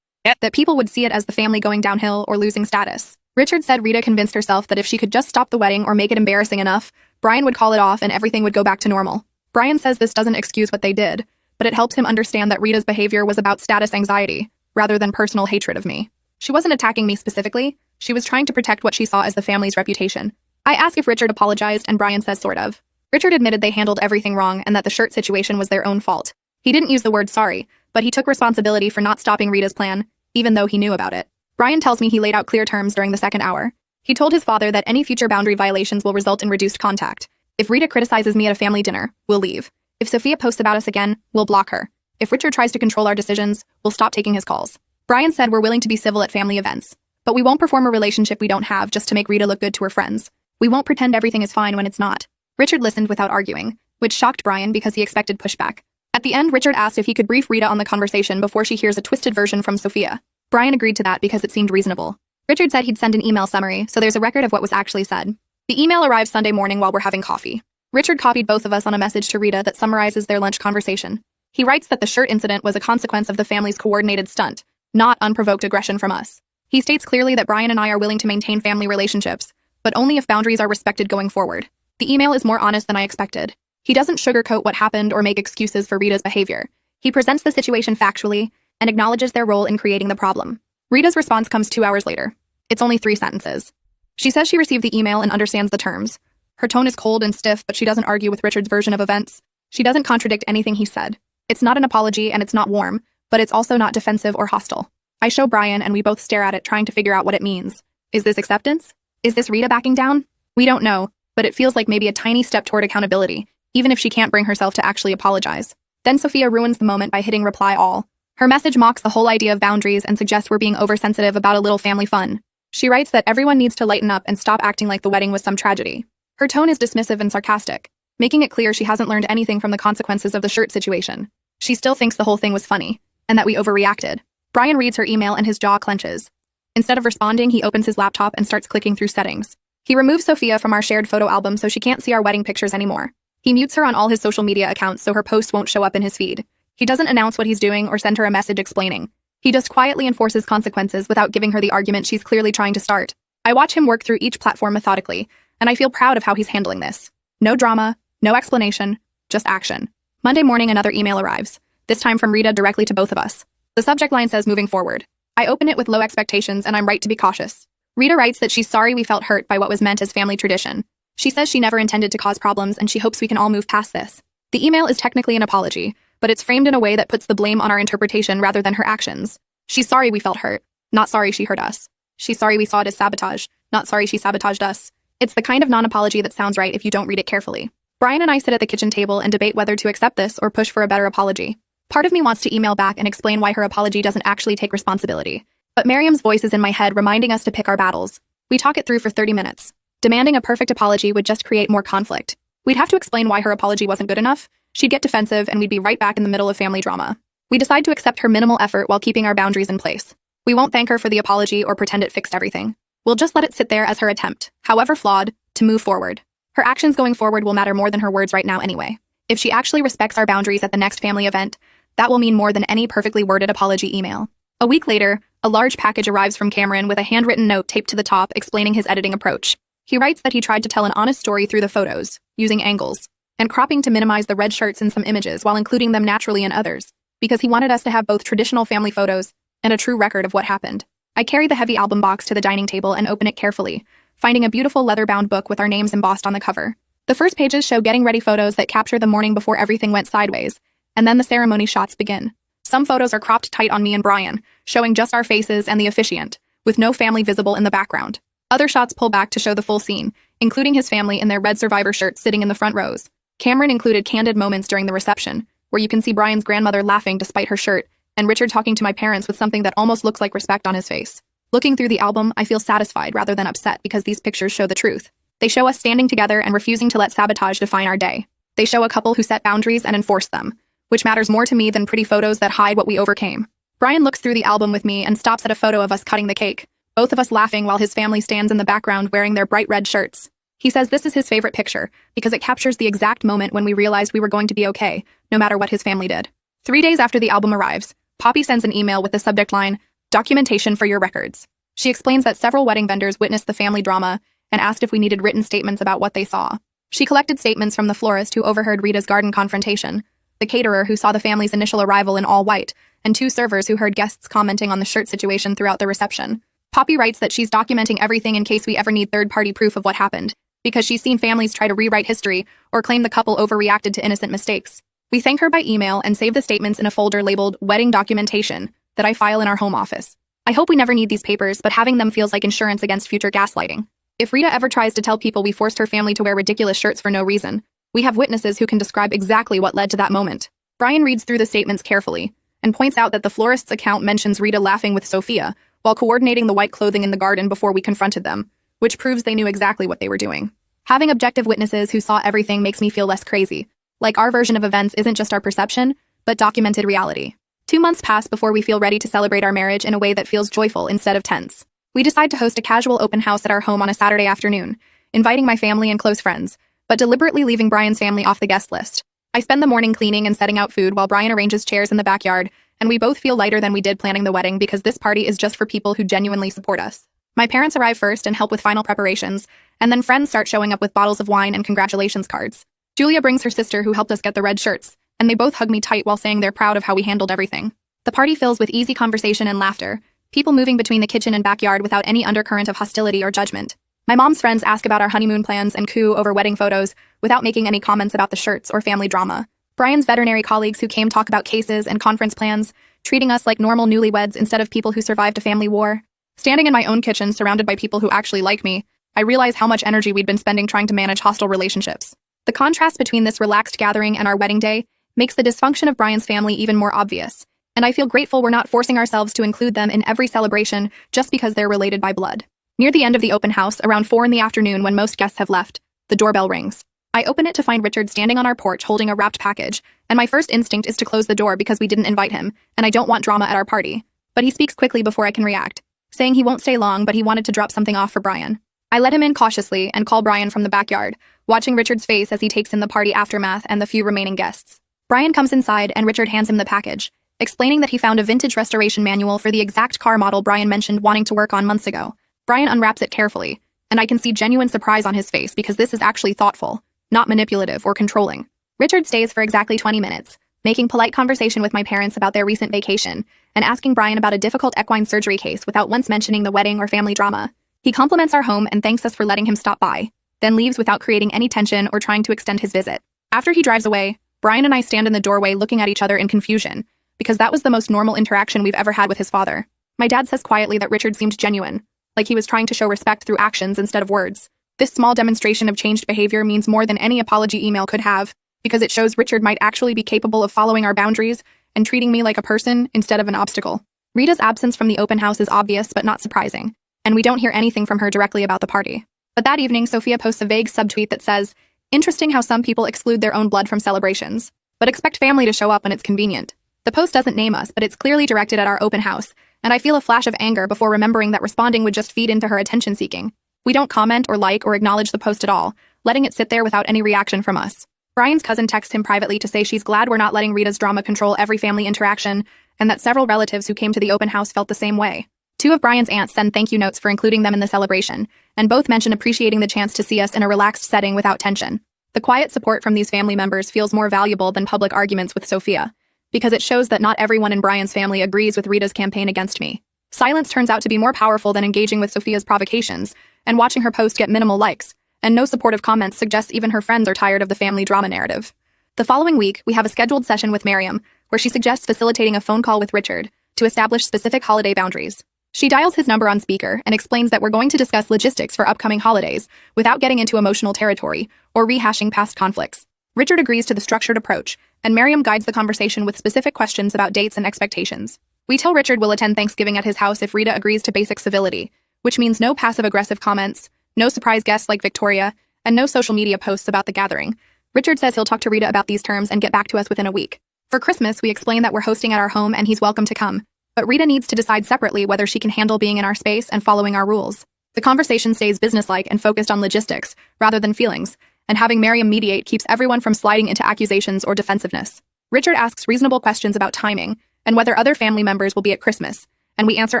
That people would see it as the family going downhill or losing status. Richard said Rita convinced herself that if she could just stop the wedding or make it embarrassing enough, Brian would call it off and everything would go back to normal. Brian says this doesn't excuse what they did, but it helps him understand that Rita's behavior was about status anxiety, rather than personal hatred of me. She wasn't attacking me specifically, she was trying to protect what she saw as the family's reputation. I ask if Richard apologized and Brian says sort of. Richard admitted they handled everything wrong and that the shirt situation was their own fault. He didn't use the word sorry, but he took responsibility for not stopping Rita's plan, even though he knew about it. Brian tells me he laid out clear terms during the second hour. He told his father that any future boundary violations will result in reduced contact. If Rita criticizes me at a family dinner, we'll leave. If Sophia posts about us again, we'll block her. If Richard tries to control our decisions, we'll stop taking his calls. Brian said we're willing to be civil at family events, but we won't perform a relationship we don't have just to make Rita look good to her friends. We won't pretend everything is fine when it's not. Richard listened without arguing, which shocked Brian because he expected pushback. At the end, Richard asked if he could brief Rita on the conversation before she hears a twisted version from Sophia. Brian agreed to that because it seemed reasonable. Richard said he'd send an email summary, so there's a record of what was actually said. The email arrives Sunday morning while we're having coffee. Richard copied both of us on a message to Rita that summarizes their lunch conversation. He writes that the shirt incident was a consequence of the family's coordinated stunt, not unprovoked aggression from us. He states clearly that Brian and I are willing to maintain family relationships, but only if boundaries are respected going forward. The email is more honest than I expected. He doesn't sugarcoat what happened or make excuses for Rita's behavior. He presents the situation factually and acknowledges their role in creating the problem. Rita's response comes 2 hours later. It's only 3 sentences. She says she received the email and understands the terms. Her tone is cold and stiff, but she doesn't argue with Richard's version of events. She doesn't contradict anything he said. It's not an apology and it's not warm, but it's also not defensive or hostile. I show Brian and we both stare at it trying to figure out what it means. Is this acceptance? Is this Rita backing down? We don't know, but it feels like maybe a tiny step toward accountability, even if she can't bring herself to actually apologize. Then Sophia ruins the moment by hitting reply all. Her message mocks the whole idea of boundaries and suggests we're being oversensitive about a little family fun. She writes that everyone needs to lighten up and stop acting like the wedding was some tragedy. Her tone is dismissive and sarcastic, making it clear she hasn't learned anything from the consequences of the shirt situation. She still thinks the whole thing was funny, and that we overreacted. Brian reads her email and his jaw clenches. Instead of responding, he opens his laptop and starts clicking through settings. He removes Sophia from our shared photo album so she can't see our wedding pictures anymore. He mutes her on all his social media accounts so her posts won't show up in his feed. He doesn't announce what he's doing or send her a message explaining. He just quietly enforces consequences without giving her the argument she's clearly trying to start. I watch him work through each platform methodically, and I feel proud of how he's handling this. No drama, no explanation, just action. Monday morning, another email arrives, this time from Rita directly to both of us. The subject line says moving forward. I open it with low expectations and I'm right to be cautious. Rita writes that she's sorry we felt hurt by what was meant as family tradition. She says she never intended to cause problems and she hopes we can all move past this. The email is technically an apology, but it's framed in a way that puts the blame on our interpretation rather than her actions. She's sorry we felt hurt, not sorry she hurt us. She's sorry we saw it as sabotage, not sorry she sabotaged us. It's the kind of non-apology that sounds right if you don't read it carefully. Brian and I sit at the kitchen table and debate whether to accept this or push for a better apology. Part of me wants to email back and explain why her apology doesn't actually take responsibility. But Miriam's voice is in my head reminding us to pick our battles. We talk it through for 30 minutes. Demanding a perfect apology would just create more conflict. We'd have to explain why her apology wasn't good enough, she'd get defensive, and we'd be right back in the middle of family drama. We decide to accept her minimal effort while keeping our boundaries in place. We won't thank her for the apology or pretend it fixed everything. We'll just let it sit there as her attempt, however flawed, to move forward. Her actions going forward will matter more than her words right now anyway. If she actually respects our boundaries at the next family event, that will mean more than any perfectly worded apology email. A week later, a large package arrives from Cameron with a handwritten note taped to the top explaining his editing approach. He writes that he tried to tell an honest story through the photos, using angles, and cropping to minimize the red shirts in some images while including them naturally in others, because he wanted us to have both traditional family photos and a true record of what happened. I carry the heavy album box to the dining table and open it carefully, finding a beautiful leather-bound book with our names embossed on the cover. The first pages show getting ready photos that capture the morning before everything went sideways, and then the ceremony shots begin. Some photos are cropped tight on me and Brian, showing just our faces and the officiant, with no family visible in the background. Other shots pull back to show the full scene, including his family in their red Survivor shirts sitting in the front rows. Cameron included candid moments during the reception, where you can see Brian's grandmother laughing despite her shirt, and Richard talking to my parents with something that almost looks like respect on his face. Looking through the album, I feel satisfied rather than upset because these pictures show the truth. They show us standing together and refusing to let sabotage define our day. They show a couple who set boundaries and enforced them, which matters more to me than pretty photos that hide what we overcame. Brian looks through the album with me and stops at a photo of us cutting the cake, both of us laughing while his family stands in the background wearing their bright red shirts. He says this is his favorite picture because it captures the exact moment when we realized we were going to be okay, no matter what his family did. 3 days after the album arrives, Poppy sends an email with the subject line, "Documentation for your records." She explains that several wedding vendors witnessed the family drama and asked if we needed written statements about what they saw. She collected statements from the florist who overheard Rita's garden confrontation, the caterer who saw the family's initial arrival in all white, and 2 servers who heard guests commenting on the shirt situation throughout the reception. Poppy writes that she's documenting everything in case we ever need third-party proof of what happened, because she's seen families try to rewrite history or claim the couple overreacted to innocent mistakes. We thank her by email and save the statements in a folder labeled Wedding Documentation that I file in our home office. I hope we never need these papers, but having them feels like insurance against future gaslighting. If Rita ever tries to tell people we forced her family to wear ridiculous shirts for no reason, we have witnesses who can describe exactly what led to that moment. Brian reads through the statements carefully and points out that the florist's account mentions Rita laughing with Sophia while coordinating the white clothing in the garden before we confronted them, which proves they knew exactly what they were doing. Having objective witnesses who saw everything makes me feel less crazy. Like our version of events isn't just our perception, but documented reality. 2 months pass before we feel ready to celebrate our marriage in a way that feels joyful instead of tense. We decide to host a casual open house at our home on a Saturday afternoon, inviting my family and close friends, but deliberately leaving Brian's family off the guest list. I spend the morning cleaning and setting out food while Brian arranges chairs in the backyard, and we both feel lighter than we did planning the wedding because this party is just for people who genuinely support us. My parents arrive first and help with final preparations, and then friends start showing up with bottles of wine and congratulations cards. Julia brings her sister who helped us get the red shirts, and they both hug me tight while saying they're proud of how we handled everything. The party fills with easy conversation and laughter, people moving between the kitchen and backyard without any undercurrent of hostility or judgment. My mom's friends ask about our honeymoon plans and coo over wedding photos without making any comments about the shirts or family drama. Brian's veterinary colleagues who came talk about cases and conference plans, treating us like normal newlyweds instead of people who survived a family war. Standing in my own kitchen surrounded by people who actually like me, I realize how much energy we'd been spending trying to manage hostile relationships. The contrast between this relaxed gathering and our wedding day makes the dysfunction of Brian's family even more obvious, and I feel grateful we're not forcing ourselves to include them in every celebration just because they're related by blood. Near the end of the open house, around 4 in the afternoon when most guests have left, the doorbell rings. I open it to find Richard standing on our porch holding a wrapped package, and my first instinct is to close the door because we didn't invite him, and I don't want drama at our party. But he speaks quickly before I can react, saying he won't stay long but he wanted to drop something off for Brian. I let him in cautiously and call Brian from the backyard, watching Richard's face as he takes in the party aftermath and the few remaining guests. Brian comes inside and Richard hands him the package, explaining that he found a vintage restoration manual for the exact car model Brian mentioned wanting to work on months ago. Brian unwraps it carefully, and I can see genuine surprise on his face because this is actually thoughtful, not manipulative or controlling. Richard stays for exactly 20 minutes, making polite conversation with my parents about their recent vacation, and asking Brian about a difficult equine surgery case without once mentioning the wedding or family drama. He compliments our home and thanks us for letting him stop by, then leaves without creating any tension or trying to extend his visit. After he drives away, Brian and I stand in the doorway looking at each other in confusion, because that was the most normal interaction we've ever had with his father. My dad says quietly that Richard seemed genuine, like he was trying to show respect through actions instead of words. This small demonstration of changed behavior means more than any apology email could have, because it shows Richard might actually be capable of following our boundaries and treating me like a person instead of an obstacle. Rita's absence from the open house is obvious but not surprising, and we don't hear anything from her directly about the party. But that evening, Sophia posts a vague subtweet that says, "Interesting how some people exclude their own blood from celebrations, but expect family to show up when it's convenient." The post doesn't name us, but it's clearly directed at our open house, and I feel a flash of anger before remembering that responding would just feed into her attention-seeking. We don't comment or like or acknowledge the post at all, letting it sit there without any reaction from us. Brian's cousin texts him privately to say she's glad we're not letting Rita's drama control every family interaction, and that several relatives who came to the open house felt the same way. Two of Brian's aunts send thank you notes for including them in the celebration, and both mention appreciating the chance to see us in a relaxed setting without tension. The quiet support from these family members feels more valuable than public arguments with Sophia, because it shows that not everyone in Brian's family agrees with Rita's campaign against me. Silence turns out to be more powerful than engaging with Sophia's provocations, and watching her post get minimal likes, and no supportive comments suggests even her friends are tired of the family drama narrative. The following week, we have a scheduled session with Miriam, where she suggests facilitating a phone call with Richard to establish specific holiday boundaries. She dials his number on speaker and explains that we're going to discuss logistics for upcoming holidays without getting into emotional territory or rehashing past conflicts. Richard agrees to the structured approach, and Miriam guides the conversation with specific questions about dates and expectations. We tell Richard we'll attend Thanksgiving at his house if Rita agrees to basic civility, which means no passive-aggressive comments, no surprise guests like Victoria, and no social media posts about the gathering. Richard says he'll talk to Rita about these terms and get back to us within a week. For Christmas, we explain that we're hosting at our home and he's welcome to come, but Rita needs to decide separately whether she can handle being in our space and following our rules. The conversation stays businesslike and focused on logistics, rather than feelings, and having Miriam mediate keeps everyone from sliding into accusations or defensiveness. Richard asks reasonable questions about timing and whether other family members will be at Christmas, and we answer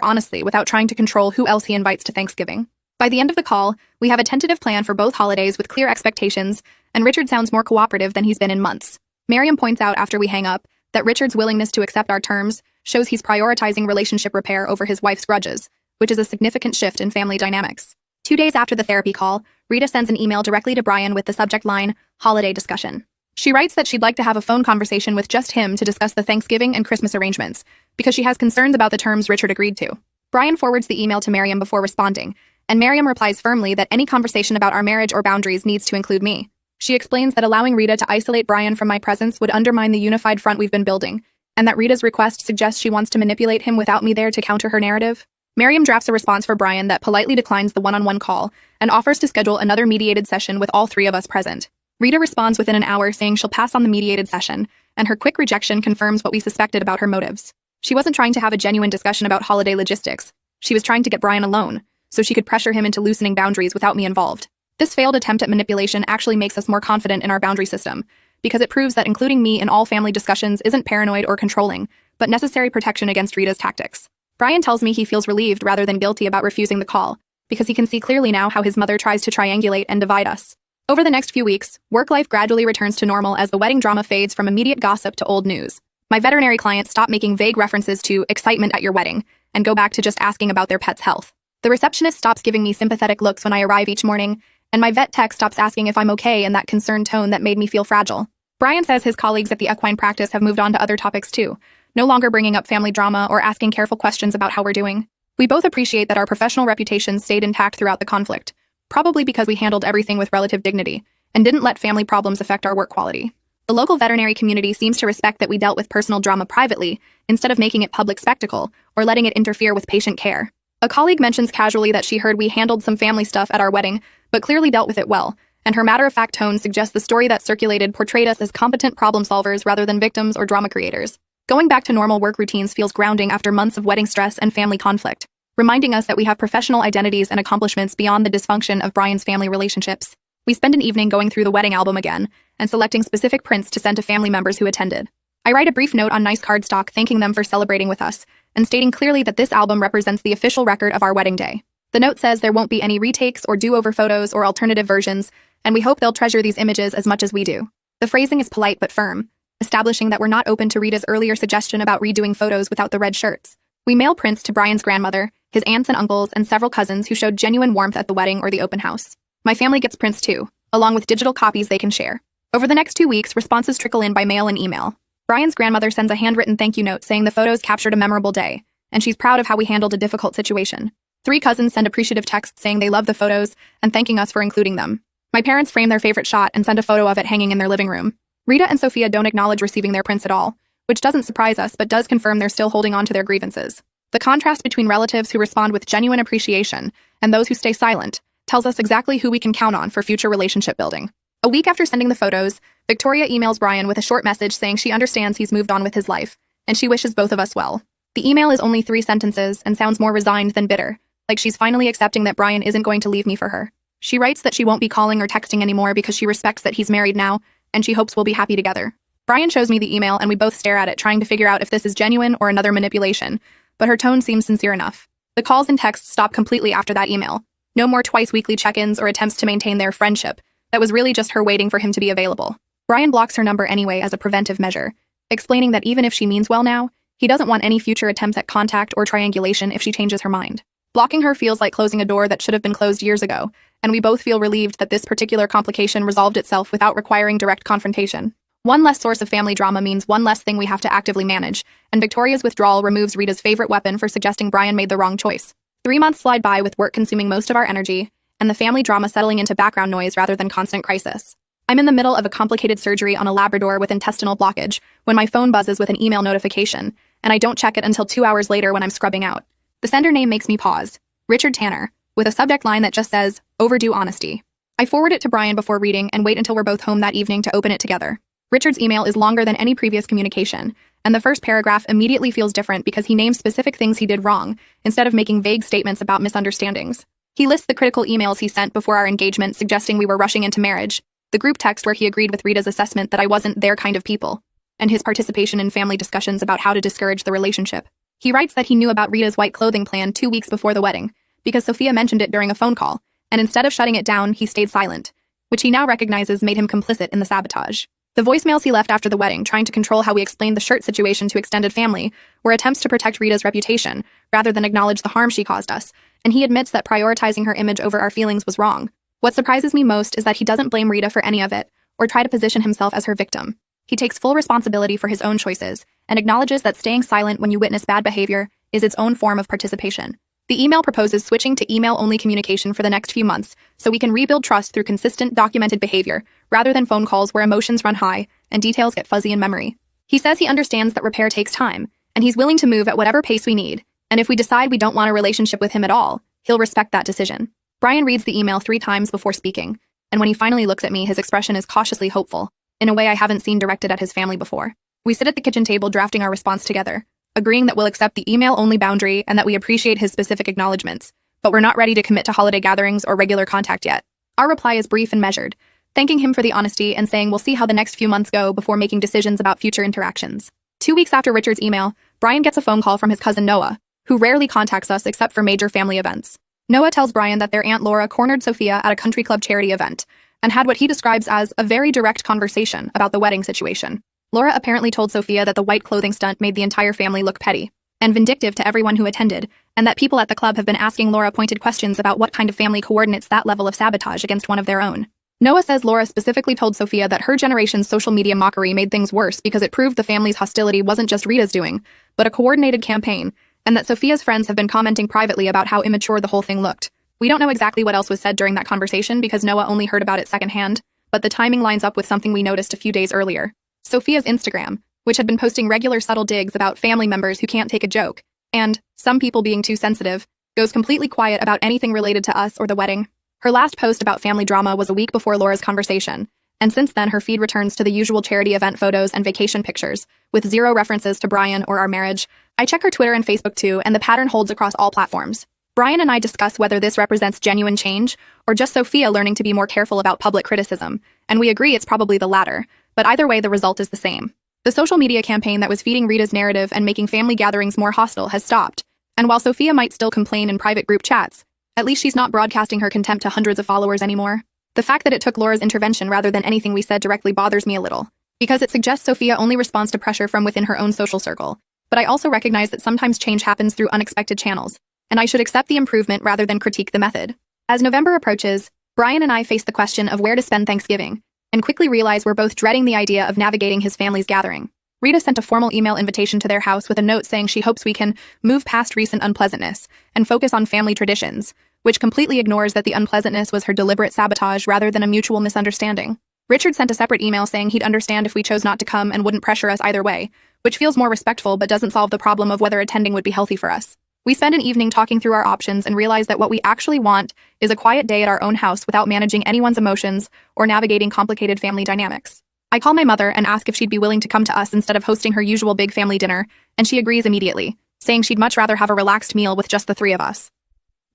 honestly without trying to control who else he invites to Thanksgiving. By the end of the call, we have a tentative plan for both holidays with clear expectations, and Richard sounds more cooperative than he's been in months. Miriam points out after we hang up that Richard's willingness to accept our terms shows he's prioritizing relationship repair over his wife's grudges, which is a significant shift in family dynamics. 2 days after the therapy call, Rita sends an email directly to Brian with the subject line, holiday discussion. She writes that she'd like to have a phone conversation with just him to discuss the Thanksgiving and Christmas arrangements, because she has concerns about the terms Richard agreed to. Brian forwards the email to Miriam before responding, and Miriam replies firmly that any conversation about our marriage or boundaries needs to include me. She explains that allowing Rita to isolate Brian from my presence would undermine the unified front we've been building, and that Rita's request suggests she wants to manipulate him without me there to counter her narrative. Miriam drafts a response for Brian that politely declines the one-on-one call and offers to schedule another mediated session with all three of us present. Rita responds within an hour saying she'll pass on the mediated session, and her quick rejection confirms what we suspected about her motives. She wasn't trying to have a genuine discussion about holiday logistics. She was trying to get Brian alone, so she could pressure him into loosening boundaries without me involved. This failed attempt at manipulation actually makes us more confident in our boundary system, because it proves that including me in all family discussions isn't paranoid or controlling, but necessary protection against Rita's tactics. Brian tells me he feels relieved rather than guilty about refusing the call, because he can see clearly now how his mother tries to triangulate and divide us. Over the next few weeks, work life gradually returns to normal as the wedding drama fades from immediate gossip to old news. My veterinary clients stop making vague references to excitement at your wedding and go back to just asking about their pet's health. The receptionist stops giving me sympathetic looks when I arrive each morning, and my vet tech stops asking if I'm okay in that concerned tone that made me feel fragile. Brian says his colleagues at the equine practice have moved on to other topics too, no longer bringing up family drama or asking careful questions about how we're doing. We both appreciate that our professional reputations stayed intact throughout the conflict, probably because we handled everything with relative dignity and didn't let family problems affect our work quality. The local veterinary community seems to respect that we dealt with personal drama privately instead of making it public spectacle or letting it interfere with patient care. A colleague mentions casually that she heard we handled some family stuff at our wedding, but clearly dealt with it well, and her matter-of-fact tone suggests the story that circulated portrayed us as competent problem solvers rather than victims or drama creators. Going back to normal work routines feels grounding after months of wedding stress and family conflict, reminding us that we have professional identities and accomplishments beyond the dysfunction of Brian's family relationships. We spend an evening going through the wedding album again and selecting specific prints to send to family members who attended. I write a brief note on nice cardstock thanking them for celebrating with us and stating clearly that this album represents the official record of our wedding day. The note says there won't be any retakes or do-over photos or alternative versions, and we hope they'll treasure these images as much as we do. The phrasing is polite but firm, establishing that we're not open to Rita's earlier suggestion about redoing photos without the red shirts. We mail prints to Brian's grandmother, his aunts and uncles, and several cousins who showed genuine warmth at the wedding or the open house. My family gets prints too, along with digital copies they can share. Over the next 2 weeks, responses trickle in by mail and email. Brian's grandmother sends a handwritten thank you note saying the photos captured a memorable day, and she's proud of how we handled a difficult situation. 3 cousins send appreciative texts saying they love the photos and thanking us for including them. My parents frame their favorite shot and send a photo of it hanging in their living room. Rita and Sophia don't acknowledge receiving their prints at all, which doesn't surprise us but does confirm they're still holding on to their grievances. The contrast between relatives who respond with genuine appreciation and those who stay silent tells us exactly who we can count on for future relationship building. A week after sending the photos, Victoria emails Brian with a short message saying she understands he's moved on with his life, and she wishes both of us well. The email is only 3 sentences and sounds more resigned than bitter, like she's finally accepting that Brian isn't going to leave me for her. She writes that she won't be calling or texting anymore because she respects that he's married now, and she hopes we'll be happy together. Brian shows me the email and we both stare at it, trying to figure out if this is genuine or another manipulation, but her tone seems sincere enough. The calls and texts stop completely after that email. No more twice-weekly check-ins or attempts to maintain their friendship. That was really just her waiting for him to be available. Brian blocks her number anyway as a preventive measure, explaining that even if she means well now, he doesn't want any future attempts at contact or triangulation if she changes her mind. Blocking her feels like closing a door that should have been closed years ago, and we both feel relieved that this particular complication resolved itself without requiring direct confrontation. One less source of family drama means one less thing we have to actively manage, and Victoria's withdrawal removes Rita's favorite weapon for suggesting Brian made the wrong choice. 3 months slide by with work consuming most of our energy, and the family drama settling into background noise rather than constant crisis. I'm in the middle of a complicated surgery on a Labrador with intestinal blockage when my phone buzzes with an email notification, and I don't check it until 2 hours later when I'm scrubbing out. The sender name makes me pause. Richard Tanner, with a subject line that just says, "Overdue honesty." I forward it to Brian before reading and wait until we're both home that evening to open it together. Richard's email is longer than any previous communication, and the first paragraph immediately feels different because he names specific things he did wrong, instead of making vague statements about misunderstandings. He lists the critical emails he sent before our engagement suggesting we were rushing into marriage, the group text where he agreed with Rita's assessment that I wasn't their kind of people, and his participation in family discussions about how to discourage the relationship. He writes that he knew about Rita's white clothing plan 2 weeks before the wedding, because Sophia mentioned it during a phone call, and instead of shutting it down, he stayed silent, which he now recognizes made him complicit in the sabotage. The voicemails he left after the wedding, trying to control how we explained the shirt situation to extended family, were attempts to protect Rita's reputation, rather than acknowledge the harm she caused us, and he admits that prioritizing her image over our feelings was wrong. What surprises me most is that he doesn't blame Rita for any of it, or try to position himself as her victim. He takes full responsibility for his own choices, and acknowledges that staying silent when you witness bad behavior is its own form of participation. The email proposes switching to email-only communication for the next few months, so we can rebuild trust through consistent, documented behavior, rather than phone calls where emotions run high and details get fuzzy in memory. He says he understands that repair takes time, and he's willing to move at whatever pace we need, and if we decide we don't want a relationship with him at all, he'll respect that decision. Brian reads the email 3 times before speaking, and when he finally looks at me, his expression is cautiously hopeful, in a way I haven't seen directed at his family before. We sit at the kitchen table drafting our response together, agreeing that we'll accept the email-only boundary and that we appreciate his specific acknowledgments, but we're not ready to commit to holiday gatherings or regular contact yet. Our reply is brief and measured, thanking him for the honesty and saying we'll see how the next few months go before making decisions about future interactions. 2 weeks after Richard's email, Brian gets a phone call from his cousin Noah, who rarely contacts us except for major family events. Noah tells Brian that their Aunt Laura cornered Sophia at a country club charity event and had what he describes as a very direct conversation about the wedding situation. Laura apparently told Sophia that the white clothing stunt made the entire family look petty and vindictive to everyone who attended, and that people at the club have been asking Laura pointed questions about what kind of family coordinates that level of sabotage against one of their own. Noah says Laura specifically told Sophia that her generation's social media mockery made things worse because it proved the family's hostility wasn't just Rita's doing, but a coordinated campaign, and that Sophia's friends have been commenting privately about how immature the whole thing looked. We don't know exactly what else was said during that conversation because Noah only heard about it secondhand, but the timing lines up with something we noticed a few days earlier. Sophia's Instagram, which had been posting regular subtle digs about family members who can't take a joke, and some people being too sensitive, goes completely quiet about anything related to us or the wedding. Her last post about family drama was a week before Laura's conversation, and since then her feed returns to the usual charity event photos and vacation pictures, with 0 references to Brian or our marriage. I check her Twitter and Facebook too, and the pattern holds across all platforms. Brian and I discuss whether this represents genuine change, or just Sophia learning to be more careful about public criticism, and we agree it's probably the latter, but either way the result is the same. The social media campaign that was feeding Rita's narrative and making family gatherings more hostile has stopped, and while Sophia might still complain in private group chats, at least she's not broadcasting her contempt to hundreds of followers anymore. The fact that it took Laura's intervention rather than anything we said directly bothers me a little, because it suggests Sophia only responds to pressure from within her own social circle. But I also recognize that sometimes change happens through unexpected channels, and I should accept the improvement rather than critique the method. As November approaches, Brian and I face the question of where to spend Thanksgiving, and quickly realize we're both dreading the idea of navigating his family's gathering. Rita sent a formal email invitation to their house with a note saying she hopes we can move past recent unpleasantness and focus on family traditions, which completely ignores that the unpleasantness was her deliberate sabotage rather than a mutual misunderstanding. Richard sent a separate email saying he'd understand if we chose not to come and wouldn't pressure us either way, which feels more respectful but doesn't solve the problem of whether attending would be healthy for us. We spend an evening talking through our options and realize that what we actually want is a quiet day at our own house without managing anyone's emotions or navigating complicated family dynamics. I call my mother and ask if she'd be willing to come to us instead of hosting her usual big family dinner, and she agrees immediately, saying she'd much rather have a relaxed meal with just the three of us.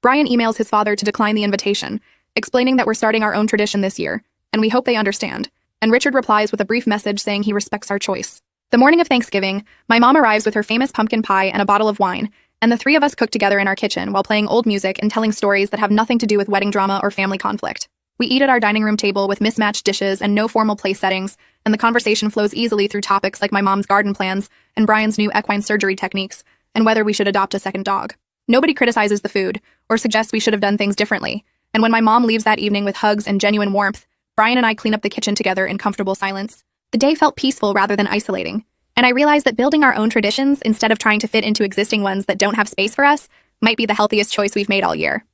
Brian emails his father to decline the invitation, explaining that we're starting our own tradition this year, and we hope they understand. And Richard replies with a brief message saying he respects our choice. The morning of Thanksgiving, my mom arrives with her famous pumpkin pie and a bottle of wine, and the three of us cook together in our kitchen while playing old music and telling stories that have nothing to do with wedding drama or family conflict. We eat at our dining room table with mismatched dishes and no formal place settings, and the conversation flows easily through topics like my mom's garden plans and Brian's new equine surgery techniques, and whether we should adopt a second dog. Nobody criticizes the food or suggests we should have done things differently, and when my mom leaves that evening with hugs and genuine warmth, Brian and I clean up the kitchen together in comfortable silence. The day felt peaceful rather than isolating, and I realized that building our own traditions instead of trying to fit into existing ones that don't have space for us might be the healthiest choice we've made all year.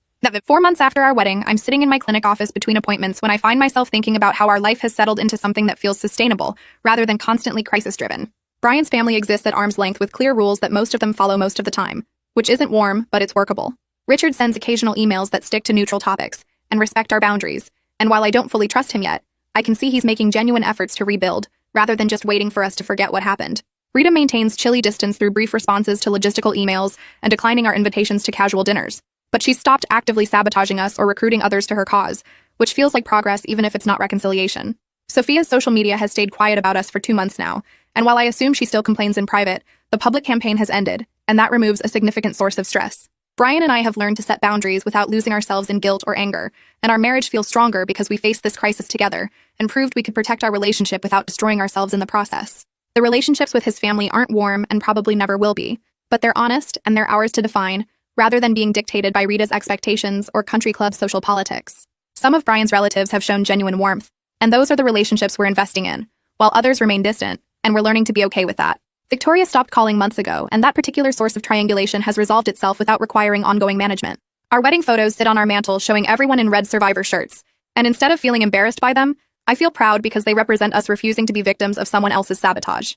4 months after our wedding, I'm sitting in my clinic office between appointments when I find myself thinking about how our life has settled into something that feels sustainable, rather than constantly crisis-driven. Brian's family exists at arm's length with clear rules that most of them follow most of the time, which isn't warm, but it's workable. Richard sends occasional emails that stick to neutral topics and respect our boundaries, and while I don't fully trust him yet, I can see he's making genuine efforts to rebuild, rather than just waiting for us to forget what happened. Rita maintains chilly distance through brief responses to logistical emails and declining our invitations to casual dinners. But she's stopped actively sabotaging us or recruiting others to her cause, which feels like progress even if it's not reconciliation. Sophia's social media has stayed quiet about us for 2 months now, and while I assume she still complains in private, the public campaign has ended, and that removes a significant source of stress. Brian and I have learned to set boundaries without losing ourselves in guilt or anger, and our marriage feels stronger because we faced this crisis together and proved we could protect our relationship without destroying ourselves in the process. The relationships with his family aren't warm and probably never will be, but they're honest and they're ours to define, rather than being dictated by Rita's expectations or country club social politics. Some of Brian's relatives have shown genuine warmth, and those are the relationships we're investing in, while others remain distant, and we're learning to be okay with that. Victoria stopped calling months ago, and that particular source of triangulation has resolved itself without requiring ongoing management. Our wedding photos sit on our mantle showing everyone in red Survivor shirts, and instead of feeling embarrassed by them, I feel proud because they represent us refusing to be victims of someone else's sabotage.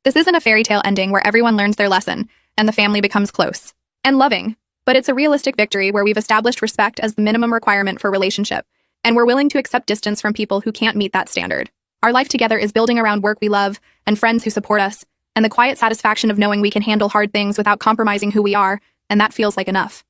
This isn't a fairy tale ending where everyone learns their lesson, and the family becomes close and loving. But it's a realistic victory where we've established respect as the minimum requirement for relationship, and we're willing to accept distance from people who can't meet that standard. Our life together is building around work we love and friends who support us, and the quiet satisfaction of knowing we can handle hard things without compromising who we are, and that feels like enough.